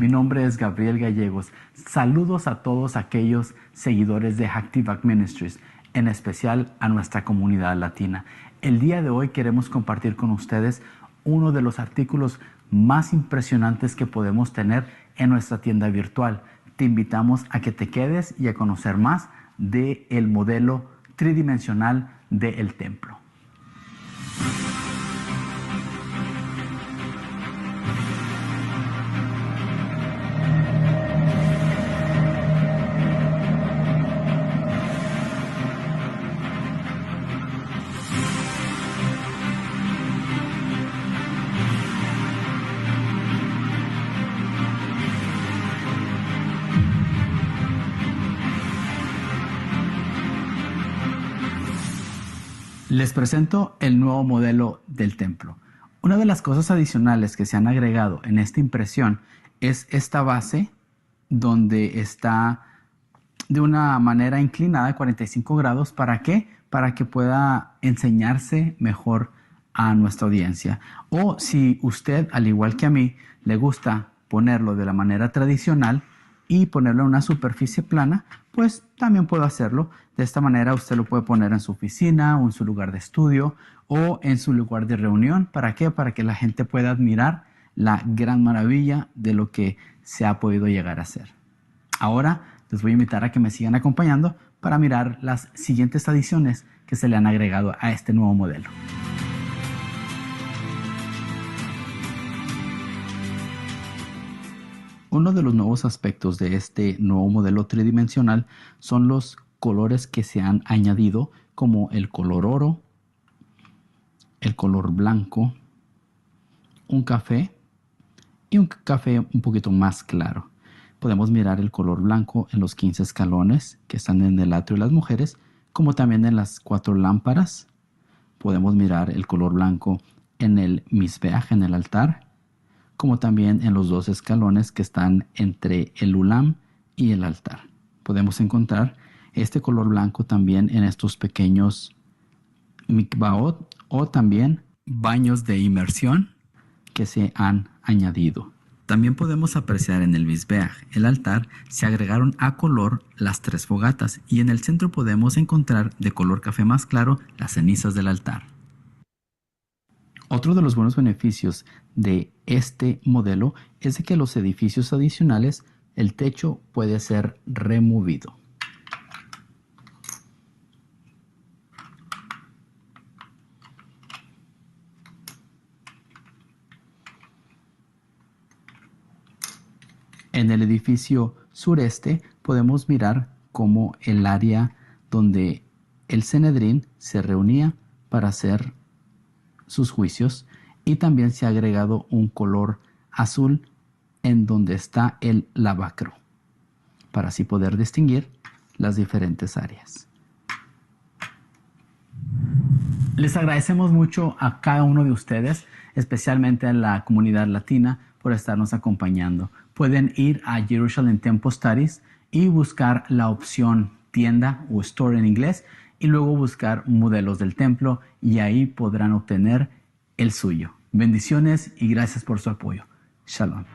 Mi nombre es Gabriel Gallegos. Saludos a todos aquellos seguidores de Hatikva Ministries, en especial a nuestra comunidad latina. El día de hoy queremos compartir con ustedes uno de los artículos más impresionantes que podemos tener en nuestra tienda virtual. Te invitamos a que te quedes y a conocer más del modelo tridimensional del templo. Les presento el nuevo modelo del templo. Una de las cosas adicionales que se han agregado en esta impresión es esta base donde está de una manera inclinada, 45 grados. ¿Para qué? Para que pueda enseñarse mejor a nuestra audiencia. O si usted, al igual que a mí, le gusta ponerlo de la manera tradicional y ponerlo en una superficie plana, pues también puedo hacerlo. De esta manera usted lo puede poner en su oficina o en su lugar de estudio o en su lugar de reunión. ¿Para qué? Para que la gente pueda admirar la gran maravilla de lo que se ha podido llegar a hacer. Ahora les voy a invitar a que me sigan acompañando para mirar las siguientes adiciones que se le han agregado a este nuevo modelo. Uno de los nuevos aspectos de este nuevo modelo tridimensional son los colores que se han añadido, como el color oro, el color blanco, un café y un café un poquito más claro. Podemos mirar el color blanco en los 15 escalones que están en el atrio de las mujeres, como también en las 4 lámparas. Podemos mirar el color blanco en el misbeaj, en el altar, como también en los 2 escalones que están entre el ulam y el altar. Podemos encontrar este color blanco también en estos pequeños mikvaot o también baños de inmersión que se han añadido. También podemos apreciar en el misbeaj, el altar, se agregaron a color las 3 fogatas y en el centro podemos encontrar de color café más claro las cenizas del altar. Otro de los buenos beneficios de este modelo es de que los edificios adicionales, el techo puede ser removido. En el edificio sureste podemos mirar cómo el área donde el Sanedrín se reunía para hacer sus juicios, y también se ha agregado un color azul en donde está el lavacro para así poder distinguir las diferentes áreas. Les agradecemos mucho a cada uno de ustedes, especialmente a la comunidad latina, por estarnos acompañando. Pueden ir a Jerusalem Temple Studies y buscar la opción tienda o store en inglés y luego buscar modelos del templo y ahí podrán obtener el suyo. Bendiciones y gracias por su apoyo. Shalom.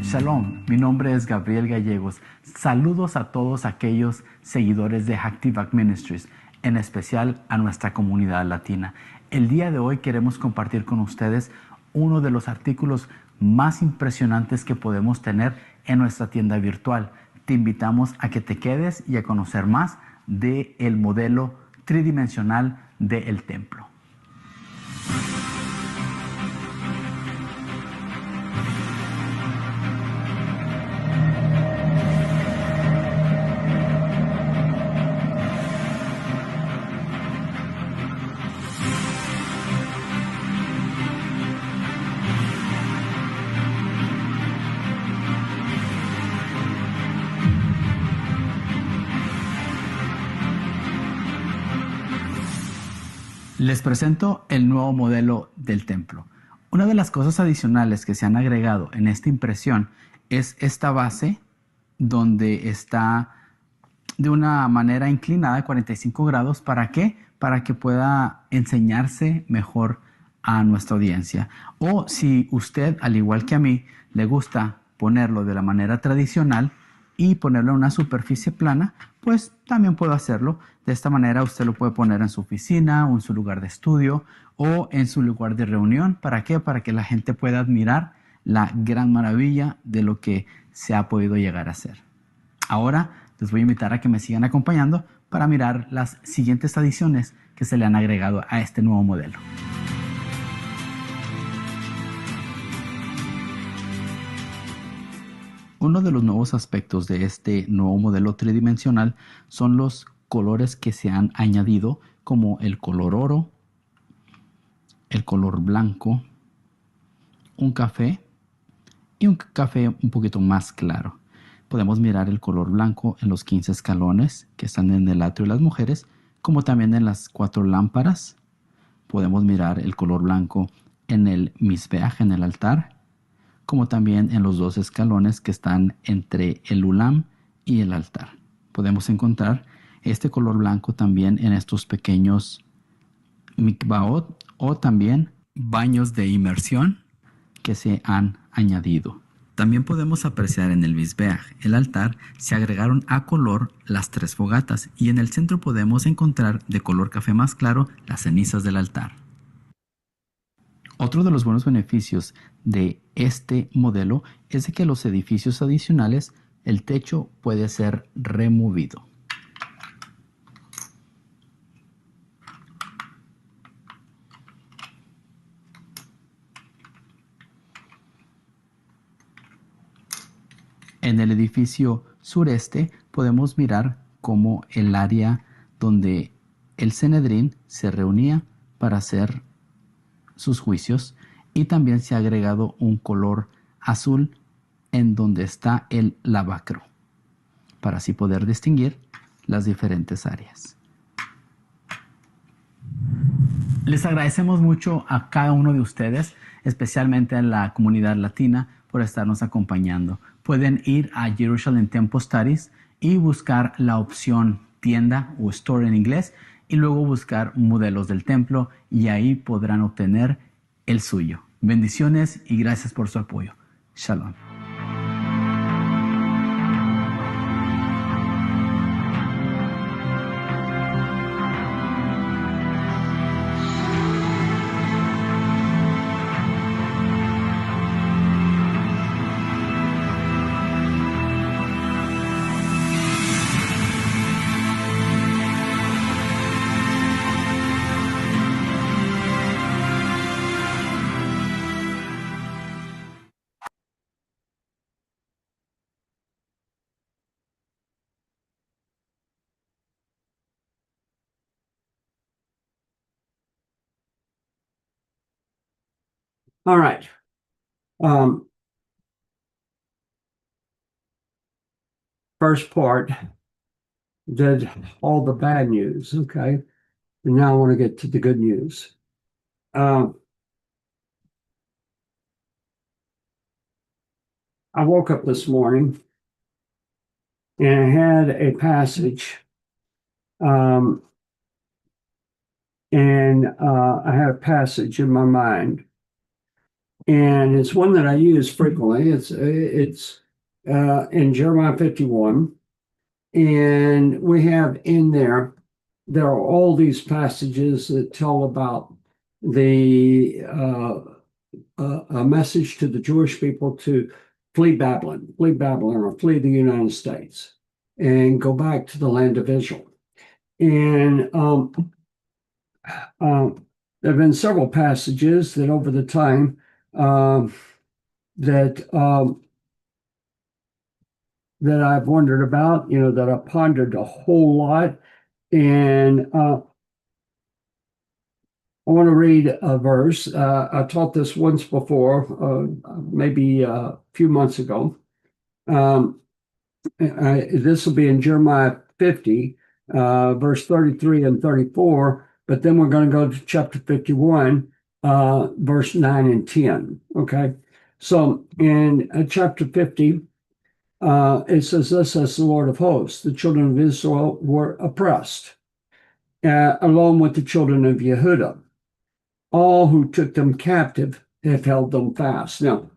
Shalom, mi nombre es Gabriel Gallegos. Saludos a todos aquellos seguidores de Hatikva Ministries, en especial a nuestra comunidad latina. El día de hoy queremos compartir con ustedes uno de los artículos más impresionantes que podemos tener en nuestra tienda virtual. Te invitamos a que te quedes y a conocer más del modelo tridimensional del templo. Les presento el nuevo modelo del templo. Una de las cosas adicionales que se han agregado en esta impresión es esta base donde está de una manera inclinada de 45 grados. ¿Para qué? Para que pueda enseñarse mejor a nuestra audiencia. O si usted, al igual que a mí, le gusta ponerlo de la manera tradicional y ponerlo en una superficie plana, pues también puedo hacerlo. De esta manera usted lo puede poner en su oficina o en su lugar de estudio o en su lugar de reunión. ¿Para qué? Para que la gente pueda admirar la gran maravilla de lo que se ha podido llegar a hacer. Ahora les voy a invitar a que me sigan acompañando para mirar las siguientes adiciones que se le han agregado a este nuevo modelo. Uno de los nuevos aspectos de este nuevo modelo tridimensional son los colores que se han añadido, como el color oro, el color blanco, un café y un café un poquito más claro. Podemos mirar el color blanco en los 15 escalones que están en el atrio de las mujeres, como también en las 4 lámparas. Podemos mirar el color blanco en el misbeach, en el altar, como también en los 2 escalones que están entre el ulam y el altar. Podemos encontrar este color blanco también en estos pequeños mikvaot o también baños de inmersión que se han añadido. También podemos apreciar en el misbeach, el altar, se agregaron a color las 3 fogatas y en el centro podemos encontrar de color café más claro las cenizas del altar. Otro de los buenos beneficios de este modelo es de que los edificios adicionales, el techo puede ser removido. En el edificio sureste podemos mirar cómo el área donde el Sanedrín se reunía para hacer sus juicios, y también se ha agregado un color azul en donde está el lavacro para así poder distinguir las diferentes áreas. Les agradecemos mucho a cada uno de ustedes, especialmente a la comunidad latina, por estarnos acompañando. Pueden ir a Jerusalem Temple Studies y buscar la opción tienda o store en inglés y luego buscar modelos del templo y ahí podrán obtener el suyo. Bendiciones y gracias por su apoyo. Shalom. All right. First part did all the bad news, okay? And now I want to get to the good news. I woke up this morning and I had a passage, and I had a passage in my mind, and it's one that I use frequently. It's in Jeremiah 51, and we have in there are all these passages that tell about a message to the Jewish people to flee Babylon, or flee the United States, and go back to the land of Israel. And there have been several passages that over the time that I've wondered about, that I've pondered a whole lot. And I want to read a verse. I taught this once before, maybe a few months ago. This will be in Jeremiah 50, verse 33 and 34. But then we're going to go to chapter 51, verse 9 and 10. Okay. So in chapter 50, it says, "Thus says the Lord of hosts, the children of Israel were oppressed, along with the children of Yehudah. All who took them captive have held them fast." Now,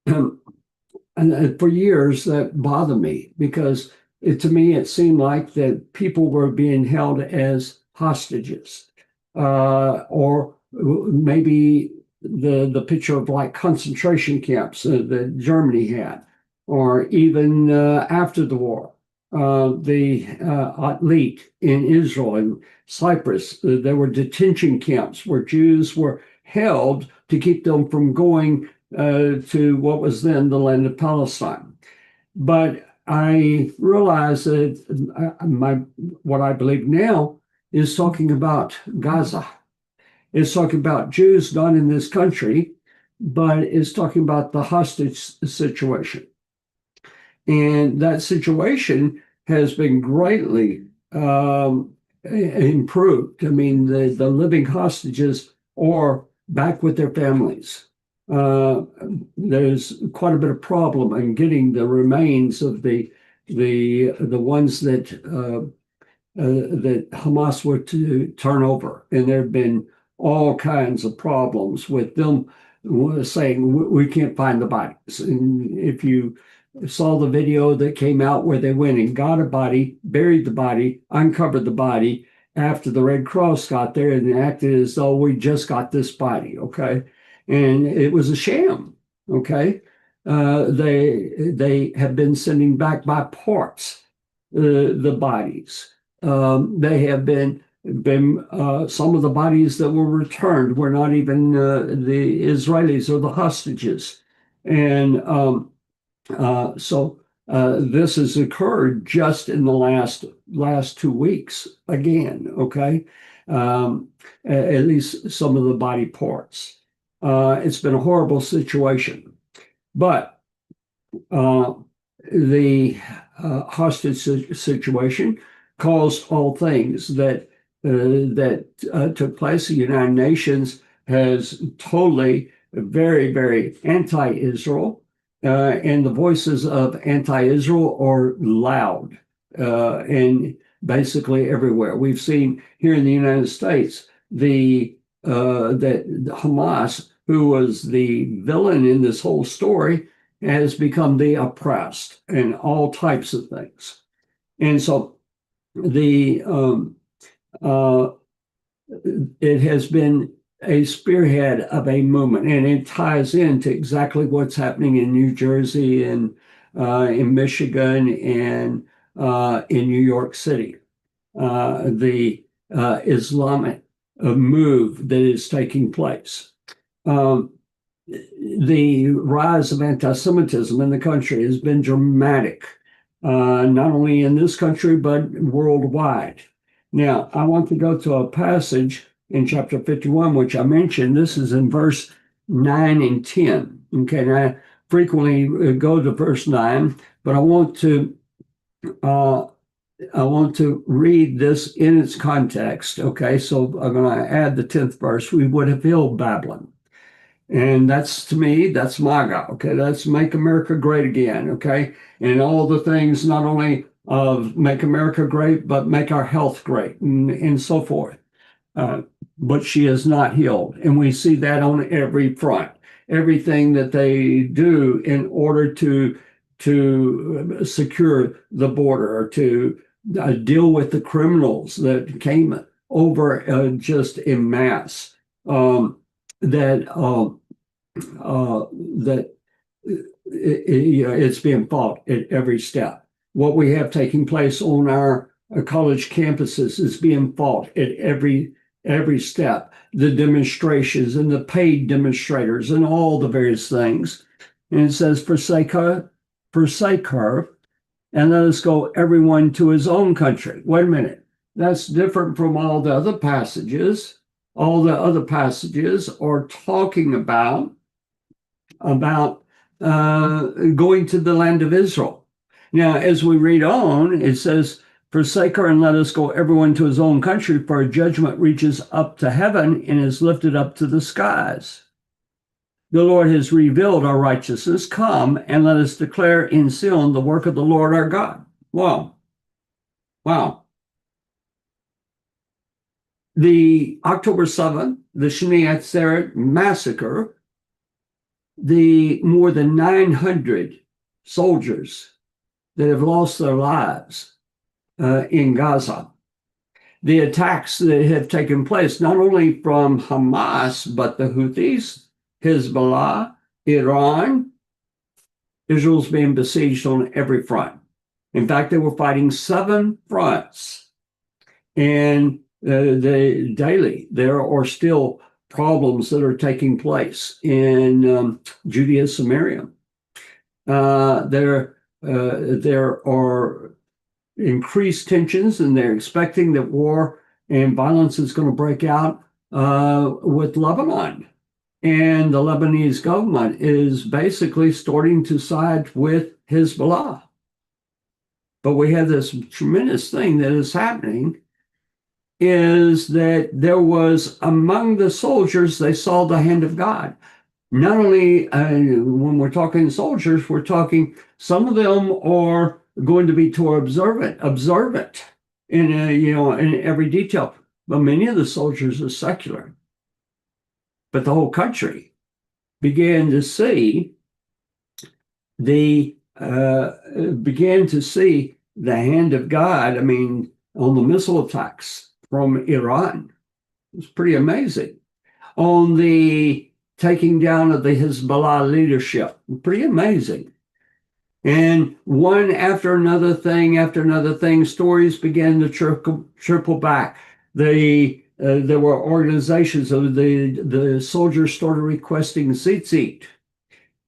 and for years that bothered me, because to me it seemed like that people were being held as hostages, or maybe the picture of like concentration camps that Germany had, or even after the war, the Atlit in Israel and Cyprus, there were detention camps where Jews were held to keep them from going to what was then the land of Palestine. But I realize that what I believe now is talking about Gaza. It's talking about Jews not in this country, but it's talking about the hostage situation. And that situation has been greatly improved. I mean, the living hostages are back with their families. There's quite a bit of problem in getting the remains of the ones that Hamas were to turn over, and there have been all kinds of problems with them saying we can't find the bodies. And if you saw the video that came out where they went and got a body, buried the body, uncovered the body after the Red Cross got there, and acted as though we just got this body, okay? And it was a sham, okay? They have been sending back by parts the bodies. They have been some of the bodies that were returned were not even the Israelis or the hostages. And so this has occurred just in the last 2 weeks again, okay? At least some of the body parts. It's been a horrible situation. But the hostage situation caused all things that took place. The United Nations has totally very, very anti-Israel, and the voices of anti-Israel are loud and basically everywhere. We've seen here in the United States that Hamas, who was the villain in this whole story, has become the oppressed and all types of things. And so it has been a spearhead of a movement, and it ties into exactly what's happening in New Jersey and in Michigan and in New York City. The Islamic move that is taking place. The rise of anti-Semitism in the country has been dramatic, not only in this country, but worldwide. Now, I want to go to a passage in chapter 51, which I mentioned. This is in verse 9 and 10. Okay, and I frequently go to verse 9, but I want to read this in its context. Okay, so I'm going to add the 10th verse. We would have healed Babylon. And that's, to me, that's MAGA. Okay, that's make America great again. Okay, and all the things not only of make America great, but make our health great and so forth. But she is not healed. And we see that on every front. Everything that they do in order to secure the border, or to deal with the criminals that came over just en masse, that it's being fought at every step. What we have taking place on our college campuses is being fought at every step. The demonstrations and the paid demonstrators and all the various things. And it says, forsake her, and let us go everyone to his own country. Wait a minute. That's different from all the other passages. All the other passages are talking about going to the land of Israel. Now, as we read on, it says, forsake her and let us go everyone to his own country, for our judgment reaches up to heaven and is lifted up to the skies. The Lord has revealed our righteousness. Come and let us declare in Zion the work of the Lord our God. Wow. Wow. The October 7th, the Shmini Atzeret massacre, the more than 900 soldiers that have lost their lives in Gaza, the attacks that have taken place, not only from Hamas, but the Houthis, Hezbollah, Iran. Israel's being besieged on every front. In fact, they were fighting 7 fronts. And daily, there are still problems that are taking place in Judea, Samaria. There are increased tensions, and they're expecting that war and violence is going to break out with Lebanon. And the Lebanese government is basically starting to side with Hezbollah. But we have this tremendous thing that is happening, is that there was among the soldiers, they saw the hand of God. Not only when we're talking soldiers, we're talking, some of them are going to be Torah observant in in every detail. But many of the soldiers are secular. But the whole country began to see the hand of God. I mean, on the missile attacks from Iran, it was pretty amazing. On the taking down of the Hezbollah leadership, pretty amazing. And one after another thing, stories began to trickle back. There were organizations, the soldiers started requesting tzitzit.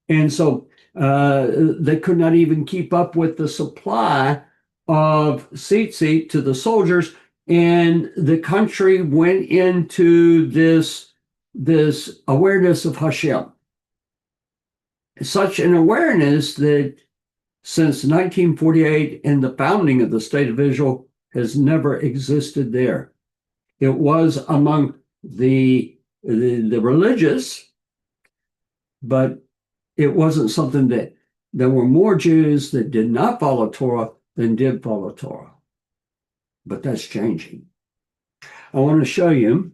And so they could not even keep up with the supply of tzitzit to the soldiers. And the country went into this awareness of Hashem. Such an awareness that since 1948 and the founding of the state of Israel has never existed there. It was among the religious, but it wasn't something that there were more Jews that did not follow Torah than did follow Torah. But that's changing. I want to show you,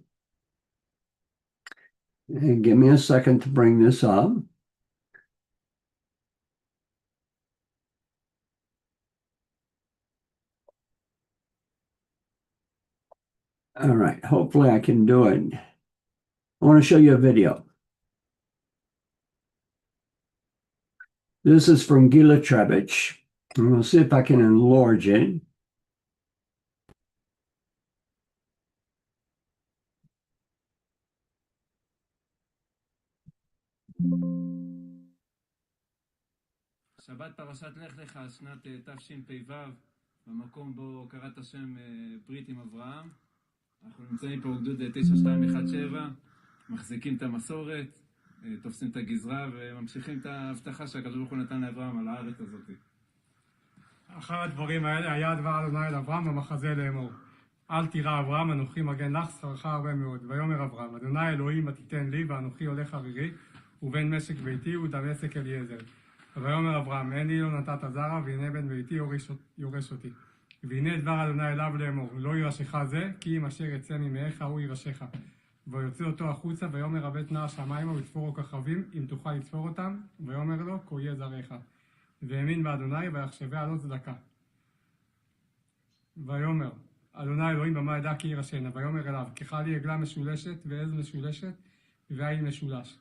and give me a second to bring this up. All right, hopefully I can do it. I want to show you a video. This is from Gila Trebich. I'm going to see if I can enlarge it. שבת פרשת לך לך, שנת תשפ"ו, במקום בו קראת השם ברית עם אברהם. אנחנו נמצאים פה גדוד 9217, מחזיקים את המסורת. תופסים את הגזרה וממשיכים את ההבטחה שהקדוש ברוך הוא נתן לאברהם על הארץ הזאת. אחר הדברים האלה היה דבר אדוני אל אברהם במחזה לאמור. אל תירא אברהם, אנוכי מגן לך, שכרך הרבה מאוד. ויאמר אברהם, אדוני אלוהים מה תיתן לי, ואנוכי הולך ערירי, ובין משק ביתי ודמשק אליעזר. ויאמר אברהם, אין לי לא נתת זרע, והנה בן ביתי יורש אותי. והנה דבר אדוני אליו לאמור, לא ירשך זה, כי אם אשר יצא ממאיך הוא ירשך. ויוצא אותו החוצה, ויאמר הבט נא השמיימה ותפורו כוכבים, אם תוכל לתפור אותם, ויאמר לו, כה יהיה זרעך. והאמין באדוני, ויחשביה לו צדקה. ויאמר, אדוני אלוהים במה ידע כי ירשנה, ויאמר אליו, קחה לי עגלה משולשת, ועז משולשת, ועיל משולש,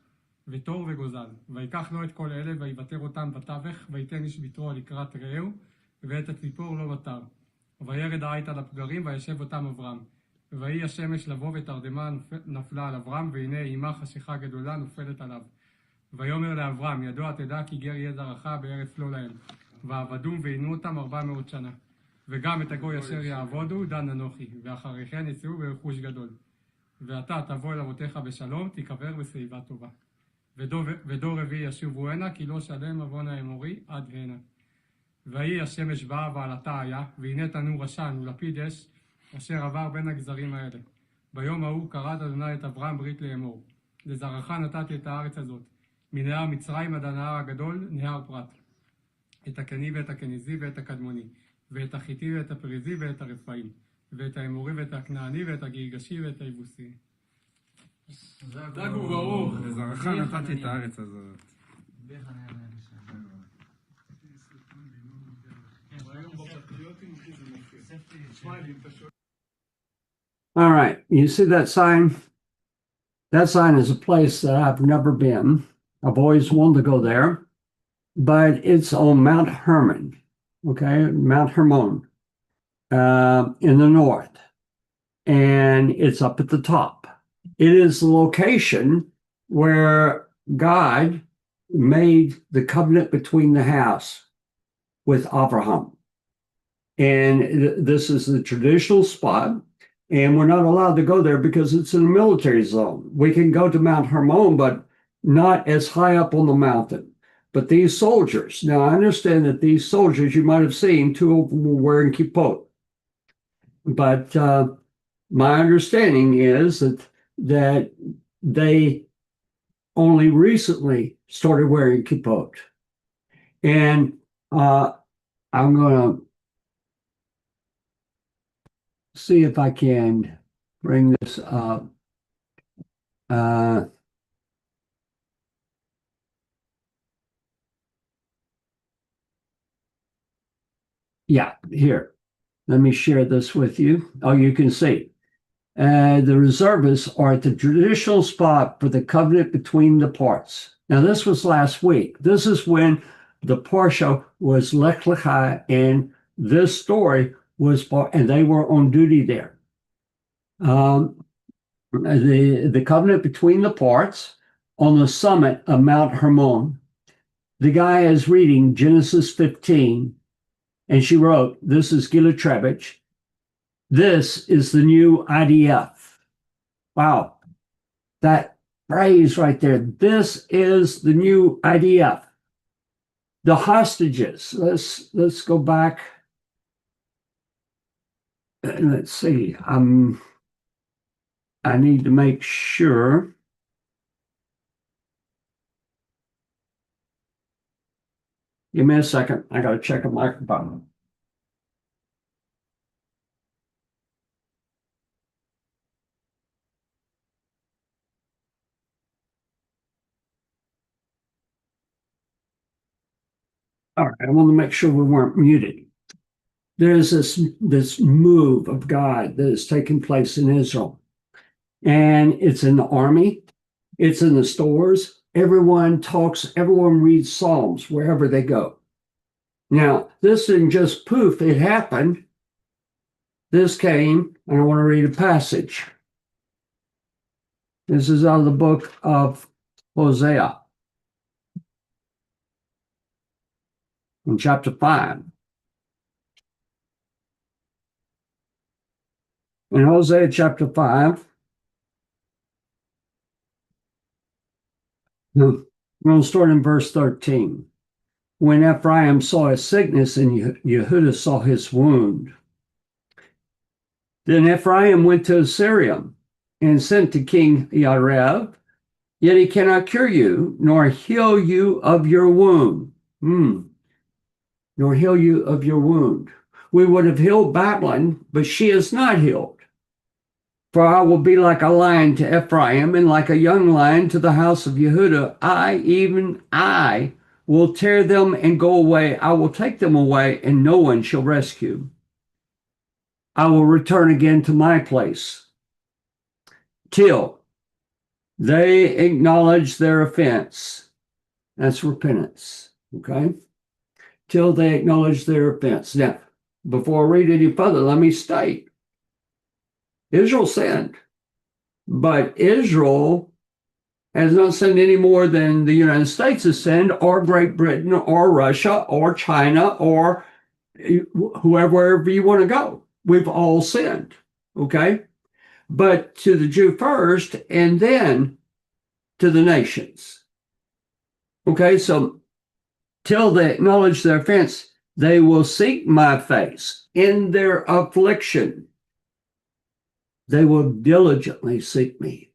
ותור וגוזל. ויקח לו את כל אלה, ויוותר אותם בתווך, ויתן איש ביתרו לקראת רעהו, ואת הציפור לא ותר. וירד העית על הפגרים, וישב אותם אברהם. ויהי השמש לבוא, ותרדמה נפלה על אברהם, והנה אימה חשיכה גדולה נופלת עליו. ויאמר לאברהם, ידוע תדע כי גר יהיה זרעך בארץ לא להם. ועבדום ועינו אותם 400 שנה. וגם את הגוי אשר יעבודו דן אנוכי, ואחרי כן יצאו ברכוש גדול. ואתה תבוא אל אבותיך בשלום, תיקבר בשיבה טובה. ודור רביעי ישובו הנה, כי לא שלם עוון האמורי עד הנה. ויהי השמש באה ועלתה היה, והנה תנור עשן ולפיד אש, אשר עבר בין הגזרים האלה. ביום ההוא כרת אדוני את אברהם ברית לאמור. לזרעך נתתי את הארץ הזאת, מנהר מצרים עד הנהר הגדול, נהר פרת. את הקני ואת הכניזי ואת הקדמוני, ואת החיטי ואת הפריזי ואת הרפאים, ואת האמורי ואת הכנעני ואת הגירגשי ואת היבוסי. דג וברוך, לזרעך נתתי את הארץ הזאת. All right, you see that sign? That sign is a place that I've never been. I've always wanted to go there, but it's on Mount Hermon, okay, Mount Hermon, in the north, and it's up at the top. It is the location where God made the covenant between the house with Abraham. And this is the traditional spot, and we're not allowed to go there because it's in a military zone. We can go to Mount Hermon, but not as high up on the mountain. But these soldiers, now I understand that these soldiers, you might have seen, 2 of them were wearing kippot. But my understanding is that they only recently started wearing kippot. And I'm going to see if I can bring this up. Yeah, here. Let me share this with you. Oh, you can see. The reservists are at the traditional spot for the covenant between the parts. Now, this was last week. This is when the Parsha was Lech Lecha, and this story was, and they were on duty there. The covenant between the parts on the summit of Mount Hermon. The guy is reading Genesis 15, and she wrote, this is Gila Trebich. This is the new IDF. Wow. That phrase right there. This is the new IDF. The hostages. Let's go back. Let's see. I need to make sure. Give me a second. I got to check a microphone. All right, I want to make sure we weren't muted. There's this move of God that is taking place in Israel. And it's in the army, it's in the stores. Everyone talks, everyone reads Psalms wherever they go. Now, this didn't just poof, it happened. This came, and I want to read a passage. This is out of the book of Hosea, in chapter 5. In Hosea chapter 5, I'm going to start in verse 13. When Ephraim saw his sickness and Yehudah saw his wound, then Ephraim went to Assyria and sent to King Yarev, yet he cannot cure you, nor heal you of your wound. Nor heal you of your wound. We would have healed Babylon, but she is not healed. For I will be like a lion to Ephraim, and like a young lion to the house of Yehudah. Even I, will tear them and go away. I will take them away, and no one shall rescue. I will return again to my place, till they acknowledge their offense. That's repentance, okay? Till they acknowledge their offense. Now, before I read any further, let me state, Israel sinned, but Israel has not sinned any more than the United States has sinned, or Great Britain, or Russia, or China, or wherever you want to go. We've all sinned, okay? But to the Jew first, and then to the nations. Okay, so till they acknowledge their offense, they will seek my face in their affliction. They will diligently seek me.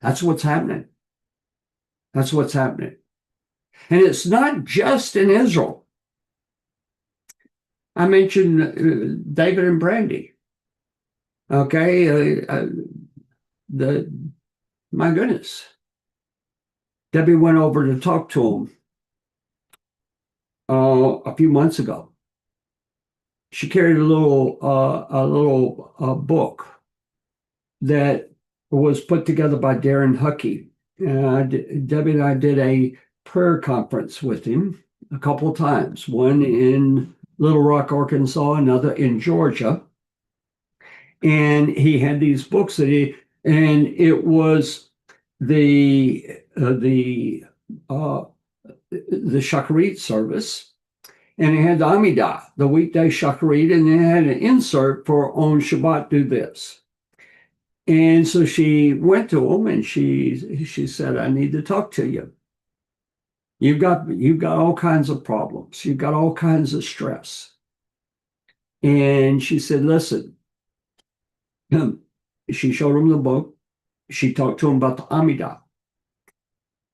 That's what's happening. That's what's happening. And it's not just in Israel. I mentioned David and Brandy. Okay, my goodness. Debbie went over to talk to him a few months ago. She carried a little book that was put together by Darren Huckey. Debbie and I did a prayer conference with him a couple of times, one in Little Rock, Arkansas, another in Georgia. And he had these books and it was the Shacharit service, and it had the Amidah, the weekday Shacharit, and it had an insert for on Shabbat do this. And so she went to him and she said, I need to talk to you. You've got all kinds of problems. You've got all kinds of stress. And she said, listen, she showed him the book. She talked to him about the Amidah.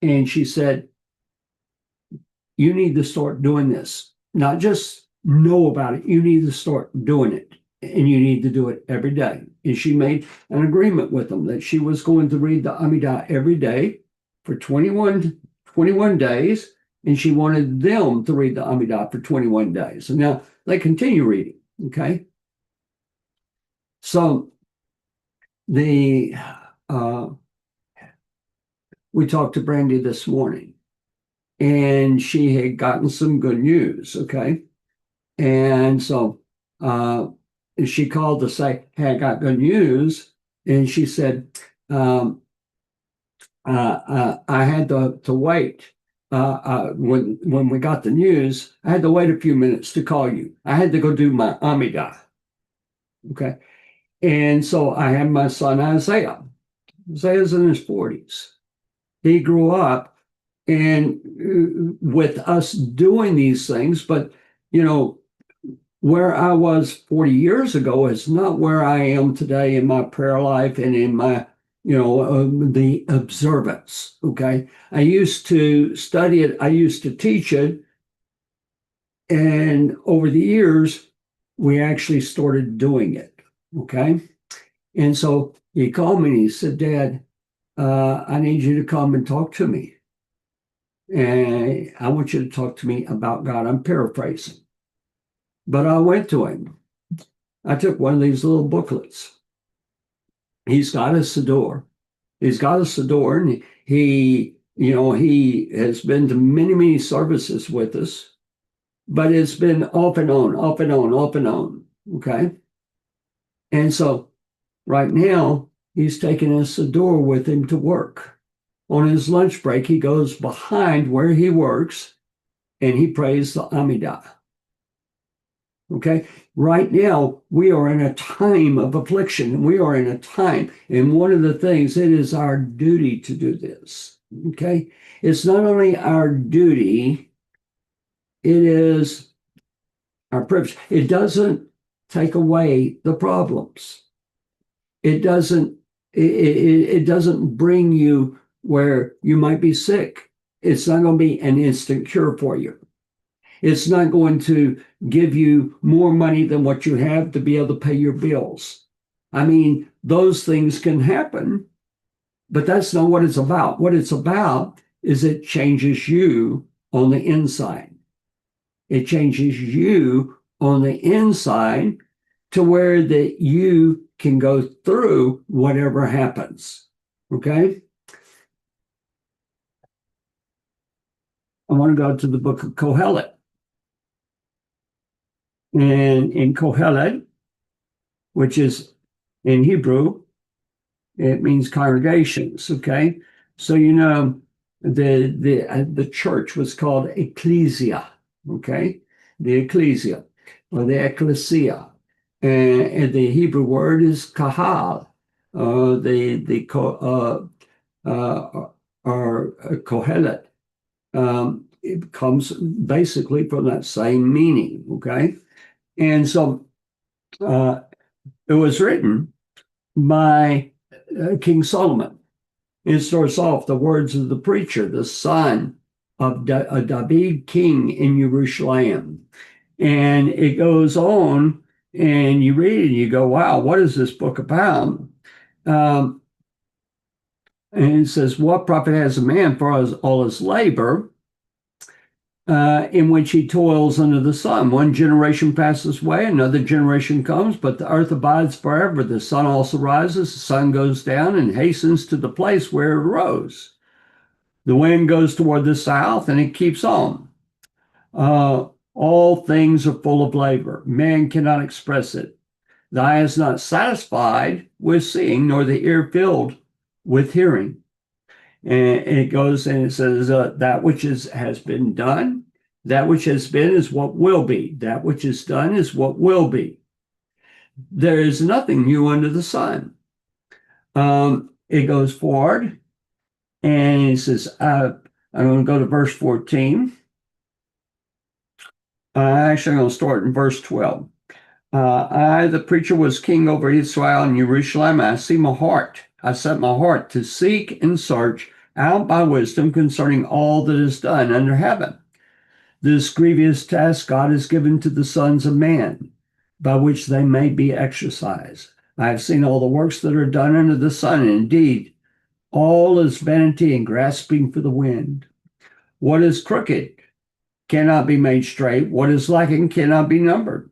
And she said, you need to start doing this. Not just know about it. You need to start doing it. And you need to do it every day. And she made an agreement with them that she was going to read the Amidah every day for 21 days. And she wanted them to read the Amidah for 21 days. And now they continue reading. Okay. So we talked to Brandy this morning, and she had gotten some good news. Okay. And so she called to say, hey, I got good news. And she said, I had to wait. When we got the news, I had to wait a few minutes to call you. I had to go do my Amidah. Okay. And so I had my son Isaiah. Isaiah's in his 40s. He grew up and with us doing these things, but where I was 40 years ago is not where I am today in my prayer life and in my, the observance. Okay. I used to study it. I used to teach it. And over the years, we actually started doing it. Okay. And so he called me and he said, Dad, I need you to come and talk to me. And I want you to talk to me about God. I'm paraphrasing. But I went to him. I took one of these little booklets. He's got a Siddur. And he has been to many, many services with us, but it's been off and on. Okay. And so right now he's taking a Siddur with him to work. On his lunch break, he goes behind where he works and he prays the Amidah. Okay. Right now, we are in a time of affliction. We are in a time. And one of the things, it is our duty to do this. Okay? It's not only our duty, it is our privilege. It doesn't take away the problems. It doesn't bring you where you might be sick. It's not going to be an instant cure for you. It's not going to give you more money than what you have to be able to pay your bills. I mean, those things can happen, but that's not what it's about. What it's about is it changes you on the inside. It changes you on the inside to where that you can go through whatever happens. Okay? I want to go to the book of Kohelet. And in Kohelet, which is in Hebrew, it means congregations. Okay? So you know the church was called ecclesia. Okay? The ecclesia or the ecclesia. And the Hebrew word is kahal, or Kohelet. It comes basically from that same meaning, okay? And so it was written by King Solomon. It starts off the words of the preacher, the son of David, king in Jerusalem. And it goes on, and you read it and you go, wow, what is this book about? And it says, what profit has a man for all his labor in which he toils under the sun? One generation passes away, another generation comes, but the earth abides forever. The sun also rises, the sun goes down and hastens to the place where it arose. The wind goes toward the south and it keeps on. All things are full of labor. Man cannot express it. The eye is not satisfied with seeing, nor the ear filled with hearing. And it goes and it says, that which has been done, that which has been is what will be. That which is done is what will be. There is nothing new under the sun. It goes forward and it says, I'm going to go to verse 14. Actually, I'm going to start in verse 12. I, the preacher, was king over Israel and Jerusalem. I set my heart to seek and search out by wisdom concerning all that is done under heaven. This grievous task God has given to the sons of man, by which they may be exercised. I have seen all the works that are done under the sun, and indeed, all is vanity and grasping for the wind. What is crooked cannot be made straight. What is lacking cannot be numbered.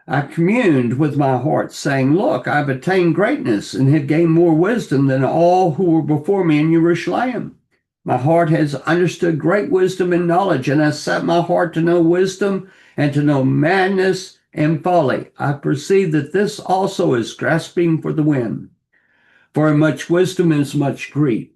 I communed with my heart, saying, look, I've attained greatness and have gained more wisdom than all who were before me in Jerusalem. My heart has understood great wisdom and knowledge, and I set my heart to know wisdom and to know madness and folly. I perceive that this also is grasping for the wind. For in much wisdom is much grief,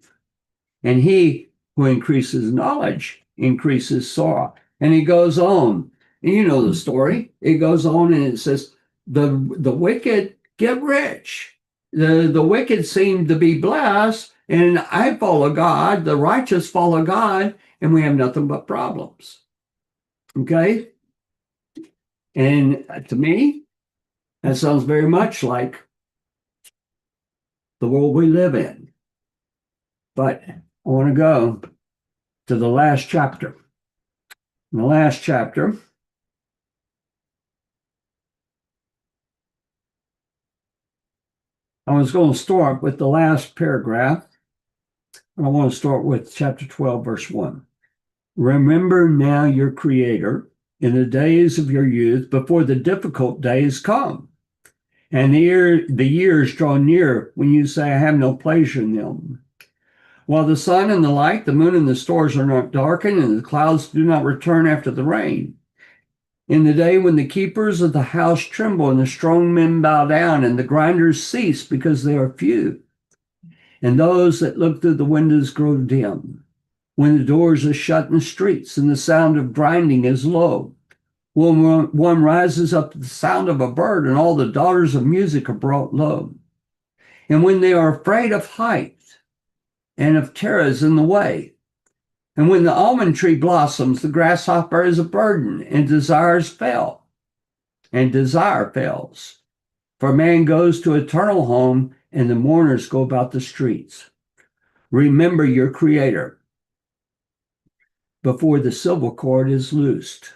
and he who increases knowledge increases sorrow. And he goes on, and you know the story. It goes on and it says, the wicked get rich. The wicked seem to be blessed, and I follow God, the righteous follow God, and we have nothing but problems. Okay? And to me, that sounds very much like the world we live in. But I want to go to the last chapter. In the last chapter, I was going to start with the last paragraph. I want to start with chapter 12, verse 1. Remember now your Creator in the days of your youth, before the difficult days come, and the years draw near when you say, I have no pleasure in them. While the sun and the light, the moon and the stars are not darkened, and the clouds do not return after the rain. In the day when the keepers of the house tremble, and the strong men bow down, and the grinders cease because they are few, and those that look through the windows grow dim, when the doors are shut in the streets, and the sound of grinding is low, when one rises up to the sound of a bird, and all the daughters of music are brought low, and when they are afraid of height, and of terrors in the way. And when the almond tree blossoms, the grasshopper is a burden, and desire fails. For man goes to eternal home, and the mourners go about the streets. Remember your Creator before the silver cord is loosed,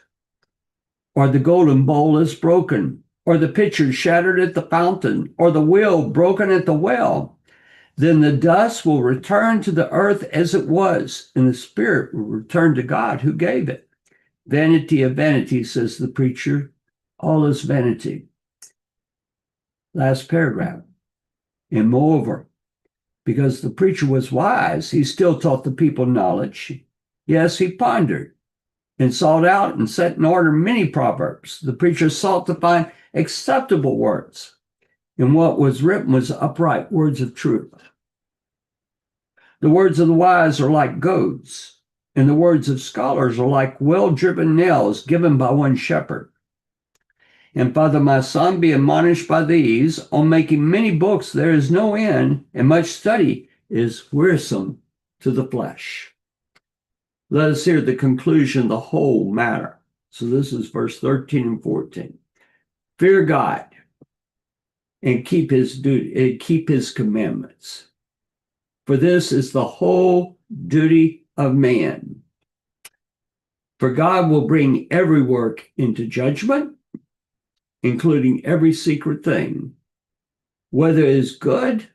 or the golden bowl is broken, or the pitcher shattered at the fountain, or the wheel broken at the well. Then the dust will return to the earth as it was, and the spirit will return to God who gave it. Vanity of vanity, says the preacher. All is vanity. Last paragraph. And moreover, because the preacher was wise, he still taught the people knowledge. Yes, he pondered and sought out and set in order many proverbs. The preacher sought to find acceptable words, and what was written was upright words of truth. The words of the wise are like goads, and the words of scholars are like well-driven nails given by one shepherd. And Father, my son, be admonished by these. On making many books there is no end, and much study is wearisome to the flesh. Let us hear the conclusion, the whole matter. So this is verse 13 and 14. Fear God and keep his duty, and keep his commandments. For this is the whole duty of man. For God will bring every work into judgment, including every secret thing, whether it is good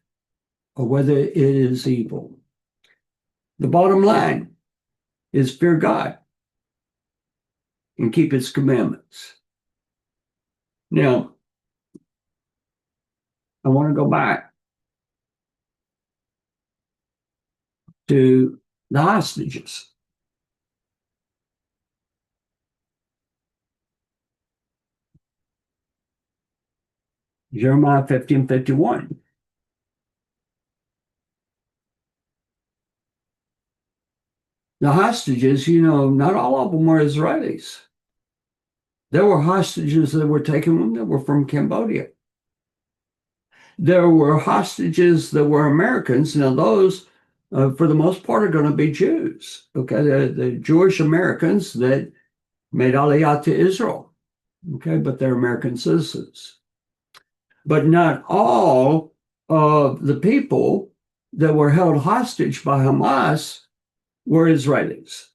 or whether it is evil. The bottom line is fear God and keep his commandments. Now, I want to go back to the hostages. Jeremiah 15:51. The hostages, not all of them were Israelis. There were hostages that were taken that were from Cambodia. There were hostages that were Americans. Now those, for the most part, are going to be Jews. Okay, the Jewish Americans that made Aliyah to Israel. Okay, but they're American citizens. But not all of the people that were held hostage by Hamas were Israelis.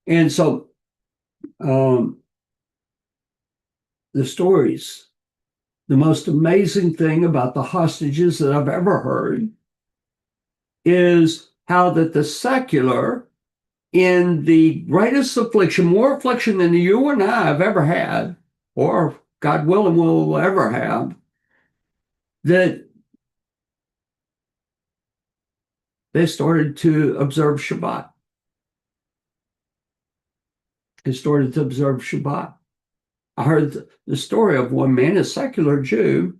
And so the stories, the most amazing thing about the hostages that I've ever heard is how that the secular, in the greatest affliction, more affliction than you and I have ever had, or God willing will ever have, that they started to observe Shabbat. They started to observe Shabbat. I heard the story of one man, a secular Jew,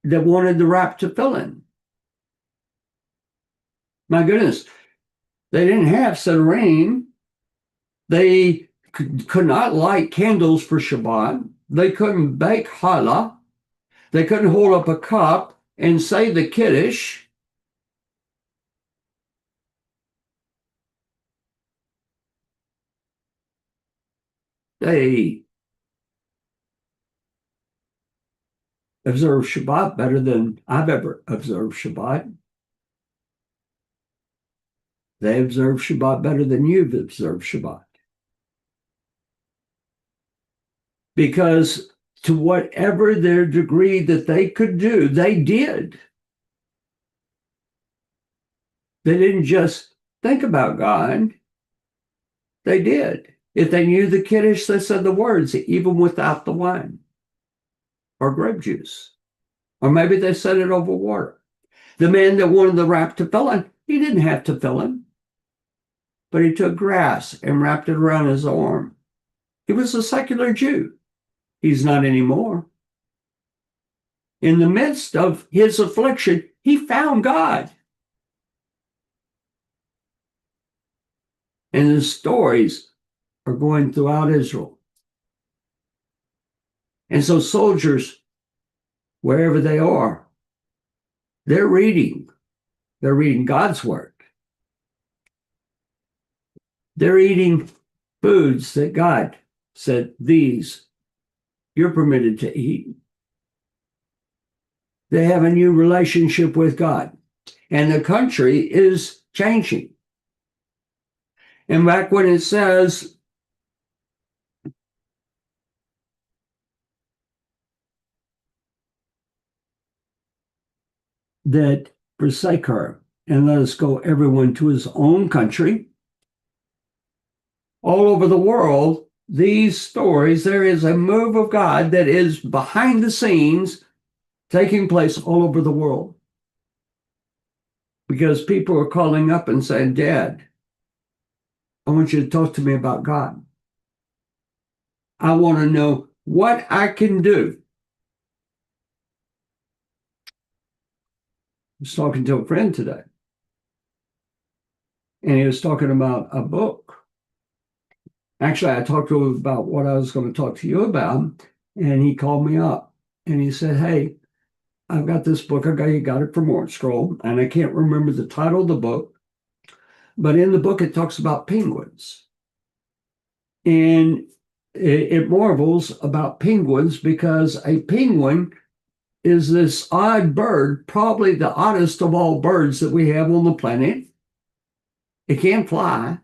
that wanted the wrap tefillin. My goodness, they didn't have Sederim. They could not light candles for Shabbat. They couldn't bake challah. They couldn't hold up a cup and say the Kiddush. They observe Shabbat better than I've ever observed Shabbat. They observe Shabbat better than you've observed Shabbat. Because to whatever their degree that they could do, they did. They didn't just think about God. They did. If they knew the Kiddush, they said the words, even without the wine or grape juice. Or maybe they said it over water. The man that wanted the wrap tefillin, he didn't have tefillin, but he took grass and wrapped it around his arm. He was a secular Jew. He's not anymore. In the midst of his affliction, he found God. And the stories are going throughout Israel. And so soldiers, wherever they are, they're reading They're reading God's word. They're eating foods that God said, these you're permitted to eat. They have a new relationship with God. And the country is changing. And back when it says that forsake her and let us go everyone to his own country, all over the world, these stories, there is a move of God that is behind the scenes taking place all over the world. Because people are calling up and saying, Dad, I want you to talk to me about God. I want to know what I can do. I was talking to a friend today, and he was talking about a book. Actually, I talked to him about what I was going to talk to you about, and he called me up, and he said, hey, I've got this book. You got it from Orange Scroll, and I can't remember the title of the book, but in the book, it talks about penguins. And it marvels about penguins because a penguin is this odd bird, probably the oddest of all birds that we have on the planet. It can't fly.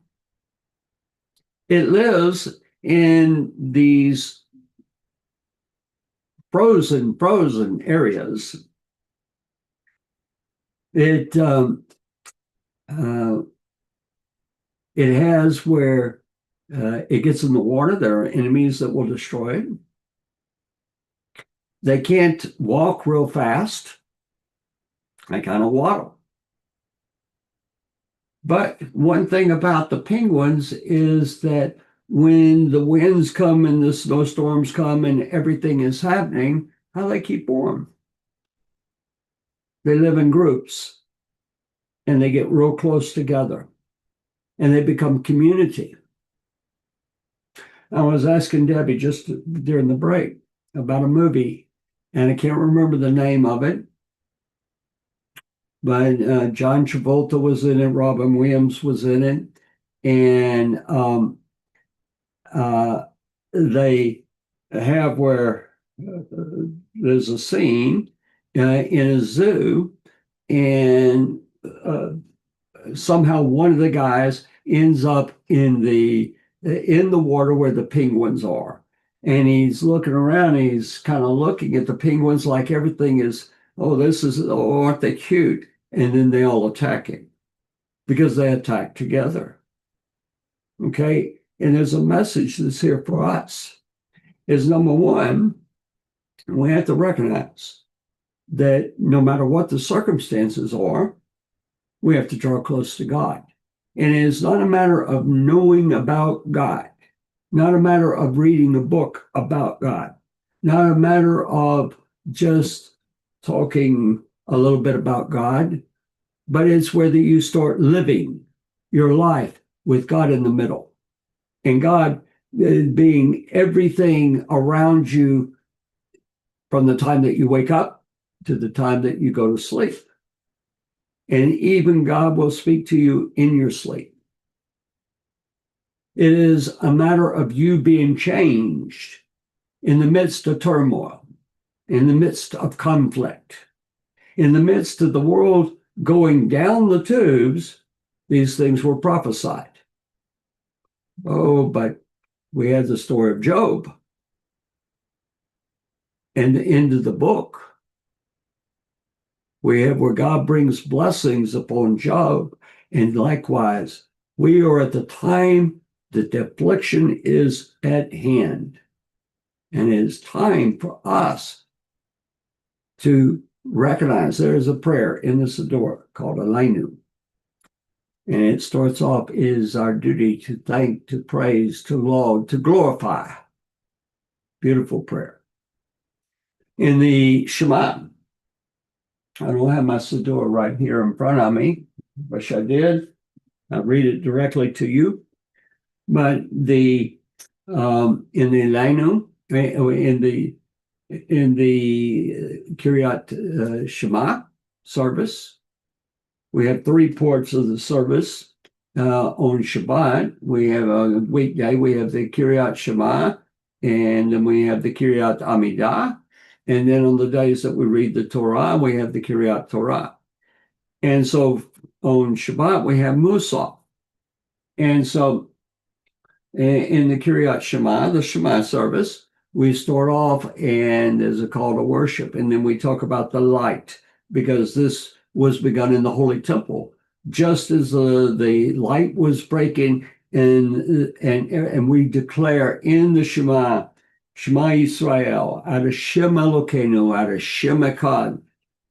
It lives in these frozen areas. It has where it gets in the water, there are enemies that will destroy it. They can't walk real fast. They kind of waddle. But one thing about the penguins is that when the winds come and the snowstorms come and everything is happening, how do they keep warm? They live in groups and they get real close together and they become community. I was asking Debbie just during the break about a movie, and I can't remember the name of it, but John Travolta was in it, Robin Williams was in it, and they have where there's a scene in a zoo, and somehow one of the guys ends up in the water where the penguins are. And he's looking around, and he's kind of looking at the penguins like everything is, aren't they cute? And then they all attack him because they attack together. Okay? And there's a message that's here for us. Is number one, we have to recognize that no matter what the circumstances are, we have to draw close to God. And it is not a matter of knowing about God, not a matter of reading a book about God, not a matter of just talking a little bit about God, but it's whether you start living your life with God in the middle. And God being everything around you from the time that you wake up to the time that you go to sleep. And even God will speak to you in your sleep. It is a matter of you being changed in the midst of turmoil, in the midst of conflict, in the midst of the world going down the tubes. These things were prophesied. Oh, but we had the story of Job and the end of the book. We have where God brings blessings upon Job, and likewise, we are at the time that the affliction is at hand. And it is time for us to recognize there is a prayer in the Siddur called Aleinu. And it starts off, it is our duty to thank, to praise, to laud, to glorify. Beautiful prayer. In the Shema, I don't have my Siddur right here in front of me. Wish I did. I'll read it directly to you. But in the Aleinu, in the Kiryat Shema service, We have three parts of the service. On Shabbat, we have a weekday, we have the Kiryat Shema, and then we have the Kiryat Amidah. And then on the days that we read the Torah, we have the Kiryat Torah. And so on Shabbat, we have Musaf. And so in the Kiryat Shema, the Shema service, we start off and there's a call to worship. And then we talk about the light, because this was begun in the Holy Temple. Just as the light was breaking, and we declare in the Shema, Shema Yisrael, Hashem Elokeinu, Hashem Echad,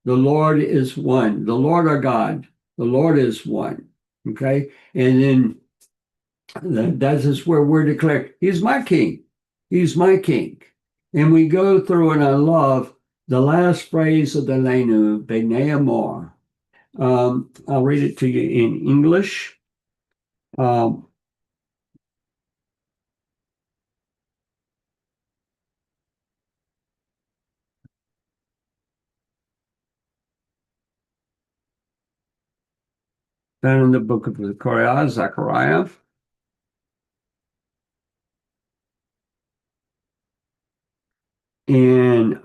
the Lord is one, the Lord our God, the Lord is one. Okay, and then that is where we're declared, He's my King, He's my King. And we go through, and I love the last phrase of the Leinu, B'nai Amor. I'll read it to you in English. Found in the book of Zechariah. And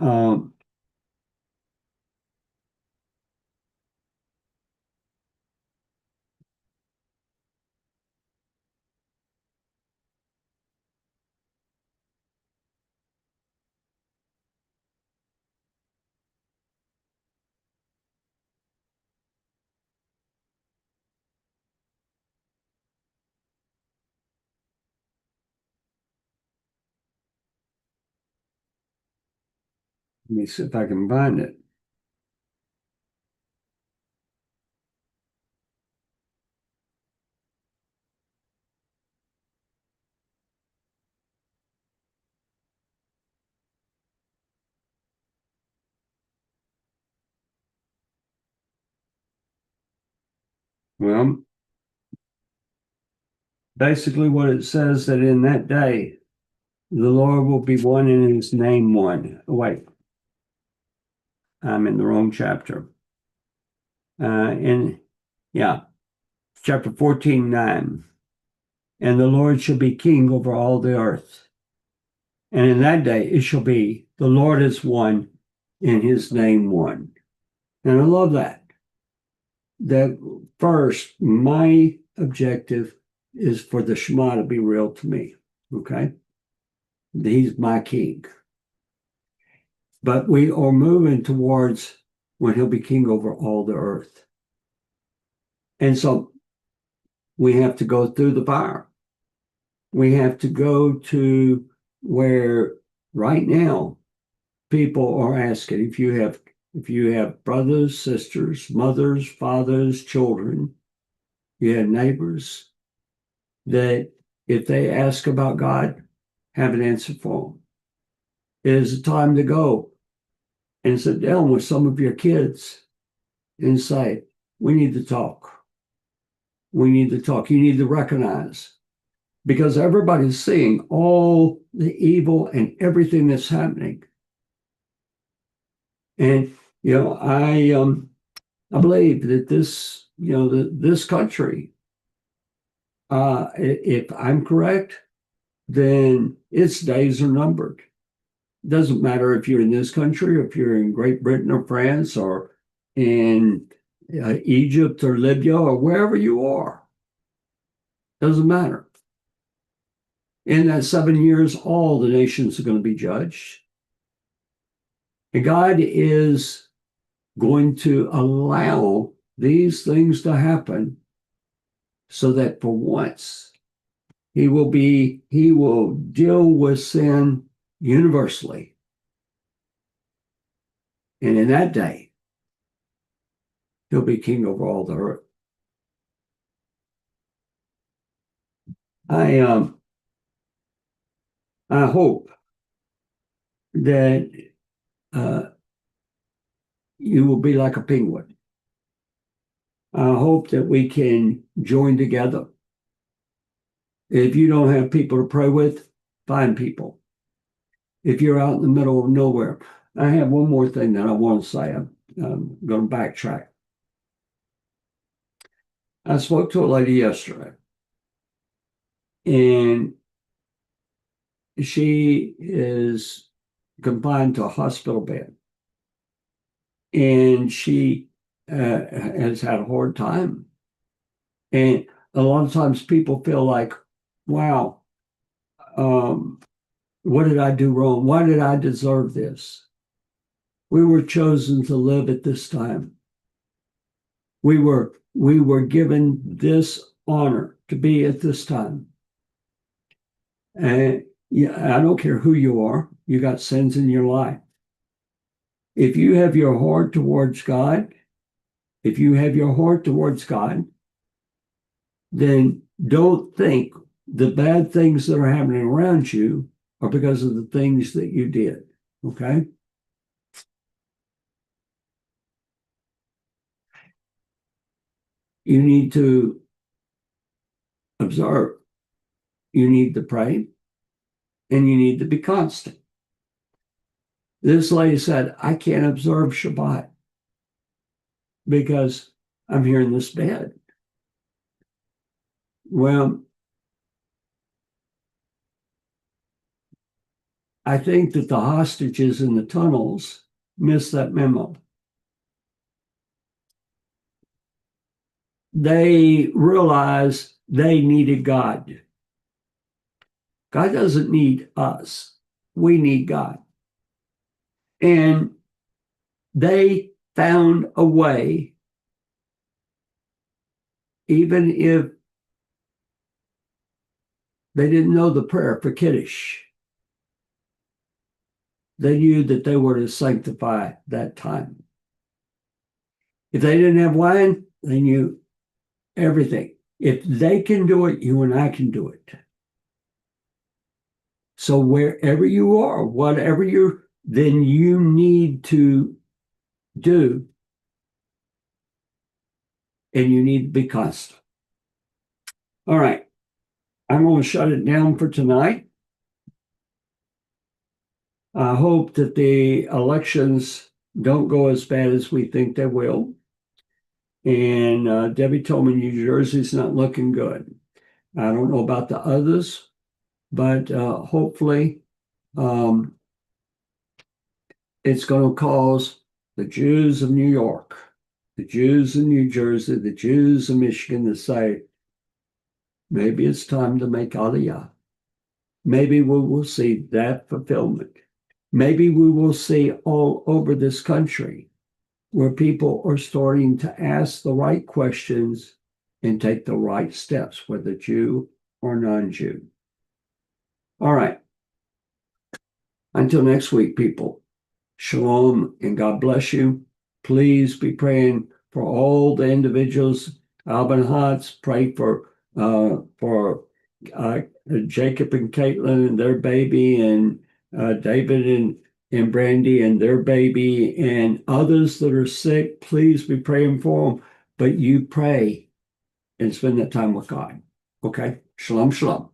let me see if I can find it. Well, basically what it says, that in that day, the Lord will be one in His name one. Wait, I'm in the wrong chapter. Chapter 14:9. And the Lord shall be king over all the earth. And in that day it shall be, the Lord is one, in His name one. And I love that. That first, my objective is for the Shema to be real to me. Okay? He's my king. But we are moving towards when He'll be king over all the earth. And so we have to go through the fire. We have to go to where right now people are asking, if you have brothers, sisters, mothers, fathers, children, you have neighbors, that if they ask about God, have an answer for them. It is a time to go and sit down with some of your kids and say, we need to talk. We need to talk. You need to recognize, because everybody's seeing all the evil and everything that's happening. And, I believe that this country, if I'm correct, then its days are numbered. It doesn't matter if you're in this country, or if you're in Great Britain or France, or in Egypt or Libya, or wherever you are. Doesn't matter. In that 7 years, all the nations are going to be judged. And God is going to allow these things to happen so that for once He will deal with sin universally. And in that day, He'll be king over all the earth. I hope that you will be like a penguin. I hope that we can join together. If you don't have people to pray with, find people. If you're out in the middle of nowhere, I have one more thing that I want to say. I'm going to backtrack. I spoke to a lady yesterday, and she is confined to a hospital bed, and she has had a hard time. And a lot of times people feel like, wow, what did I do wrong? Why did I deserve this? We were chosen to live at this time. We were given this honor to be at this time. And yeah, I don't care who you are, you got sins in your life. If you have your heart towards God, then don't think the bad things that are happening around you are because of the things that you did. Okay? You need to observe. You need to pray, and you need to be constant. This lady said, I can't observe Shabbat because I'm here in this bed. Well, I think that the hostages in the tunnels missed that memo. They realized they needed God. God doesn't need us. We need God. And they found a way, even if they didn't know the prayer for Kiddush, they knew that they were to sanctify that time. If they didn't have wine, they knew everything. If they can do it, you and I can do it. So wherever you are, whatever then you need to do, and you need to be constant. All right. I'm going to shut it down for tonight. I hope that the elections don't go as bad as we think they will. And Debbie told me New Jersey's not looking good. I don't know about the others, but hopefully it's going to cause the Jews of New York, the Jews in New Jersey, the Jews of Michigan to say, maybe it's time to make Aliyah. Maybe we will see that fulfillment. Maybe we will see all over this country where people are starting to ask the right questions and take the right steps, whether Jew or non-Jew. All right. Until next week, people, shalom and God bless you. Please be praying for all the individuals. Alban Hotz, pray for Jacob and Caitlin and their baby, and David and Brandy and their baby, and others that are sick. Please be praying for them. But you pray and spend that time with God. Okay? Shalom, shalom.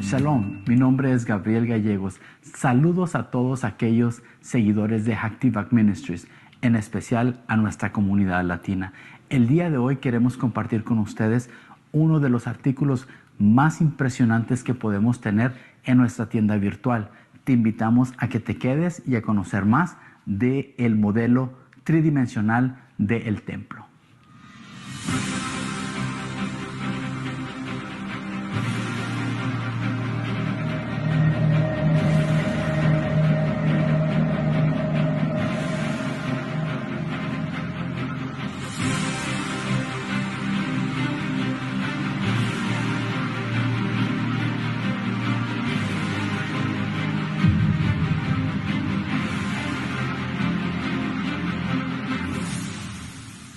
Shalom, mi nombre es Gabriel Gallegos. Saludos a todos aquellos seguidores de Hatikva Ministries, en especial a nuestra comunidad latina. El día de hoy queremos compartir con ustedes uno de los artículos más impresionantes que podemos tener en nuestra tienda virtual. Te invitamos a que te quedes y a conocer más del modelo tridimensional del templo.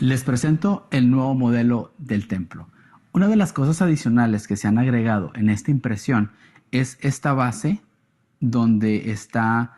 Les presento el nuevo modelo del templo. Una de las cosas adicionales que se han agregado en esta impresión es esta base donde está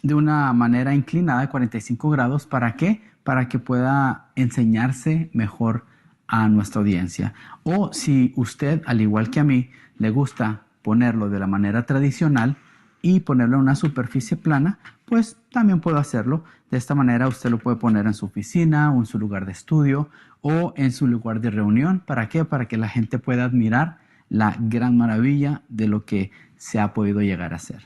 de una manera inclinada de 45 grados. ¿Para qué? Para que pueda enseñarse mejor a nuestra audiencia. O si usted, al igual que a mí, le gusta ponerlo de la manera tradicional y ponerlo en una superficie plana, pues también puedo hacerlo. De esta manera usted lo puede poner en su oficina o en su lugar de estudio o en su lugar de reunión. ¿Para qué? Para que la gente pueda admirar la gran maravilla de lo que se ha podido llegar a hacer.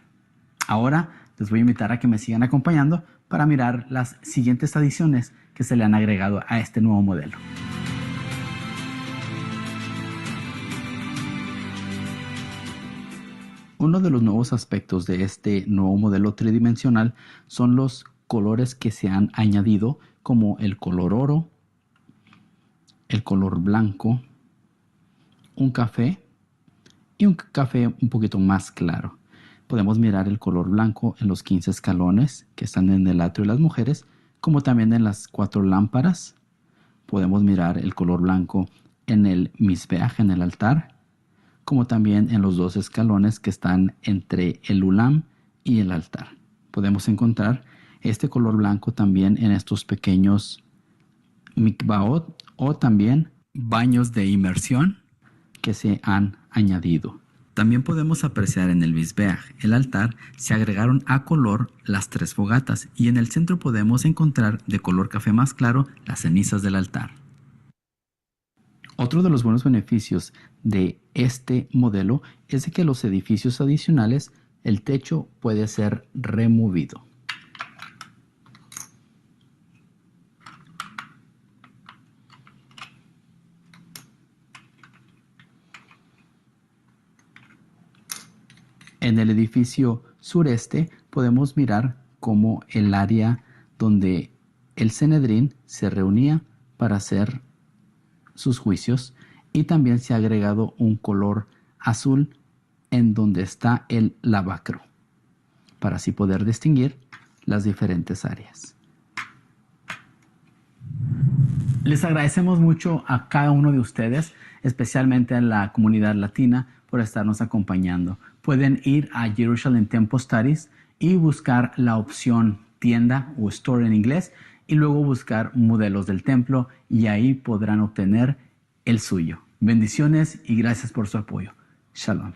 Ahora les voy a invitar a que me sigan acompañando para mirar las siguientes adiciones que se le han agregado a este nuevo modelo. Uno de los nuevos aspectos de este nuevo modelo tridimensional son los colores que se han añadido, como el color oro, el color blanco, un café y un café un poquito más claro. Podemos mirar el color blanco en los 15 escalones que están en el atrio de las mujeres, como también en las 4 lámparas. Podemos mirar el color blanco en el misbeach, en el altar, como también en los 2 escalones que están entre el ulam y el altar. Podemos encontrar este color blanco también en estos pequeños mikvaot o también baños de inmersión que se han añadido. También podemos apreciar en el misbeach, el altar, se agregaron a color las 3 fogatas y en el centro podemos encontrar de color café más claro las cenizas del altar. Otro de los buenos beneficios de este modelo es de que los edificios adicionales, el techo puede ser removido. En el edificio sureste podemos mirar cómo el área donde el Sanedrín se reunía para hacer sus juicios, y también se ha agregado un color azul en donde está el lavacro para así poder distinguir las diferentes áreas. Les agradecemos mucho a cada uno de ustedes, especialmente a la comunidad latina, por estarnos acompañando. Pueden ir a Jerusalem Temple Studies y buscar la opción tienda o store en inglés y luego buscar modelos del templo y ahí podrán obtener el suyo. Bendiciones y gracias por su apoyo. Shalom.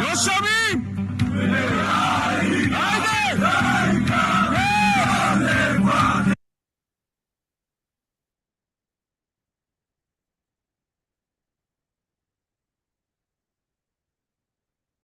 לא שומעים!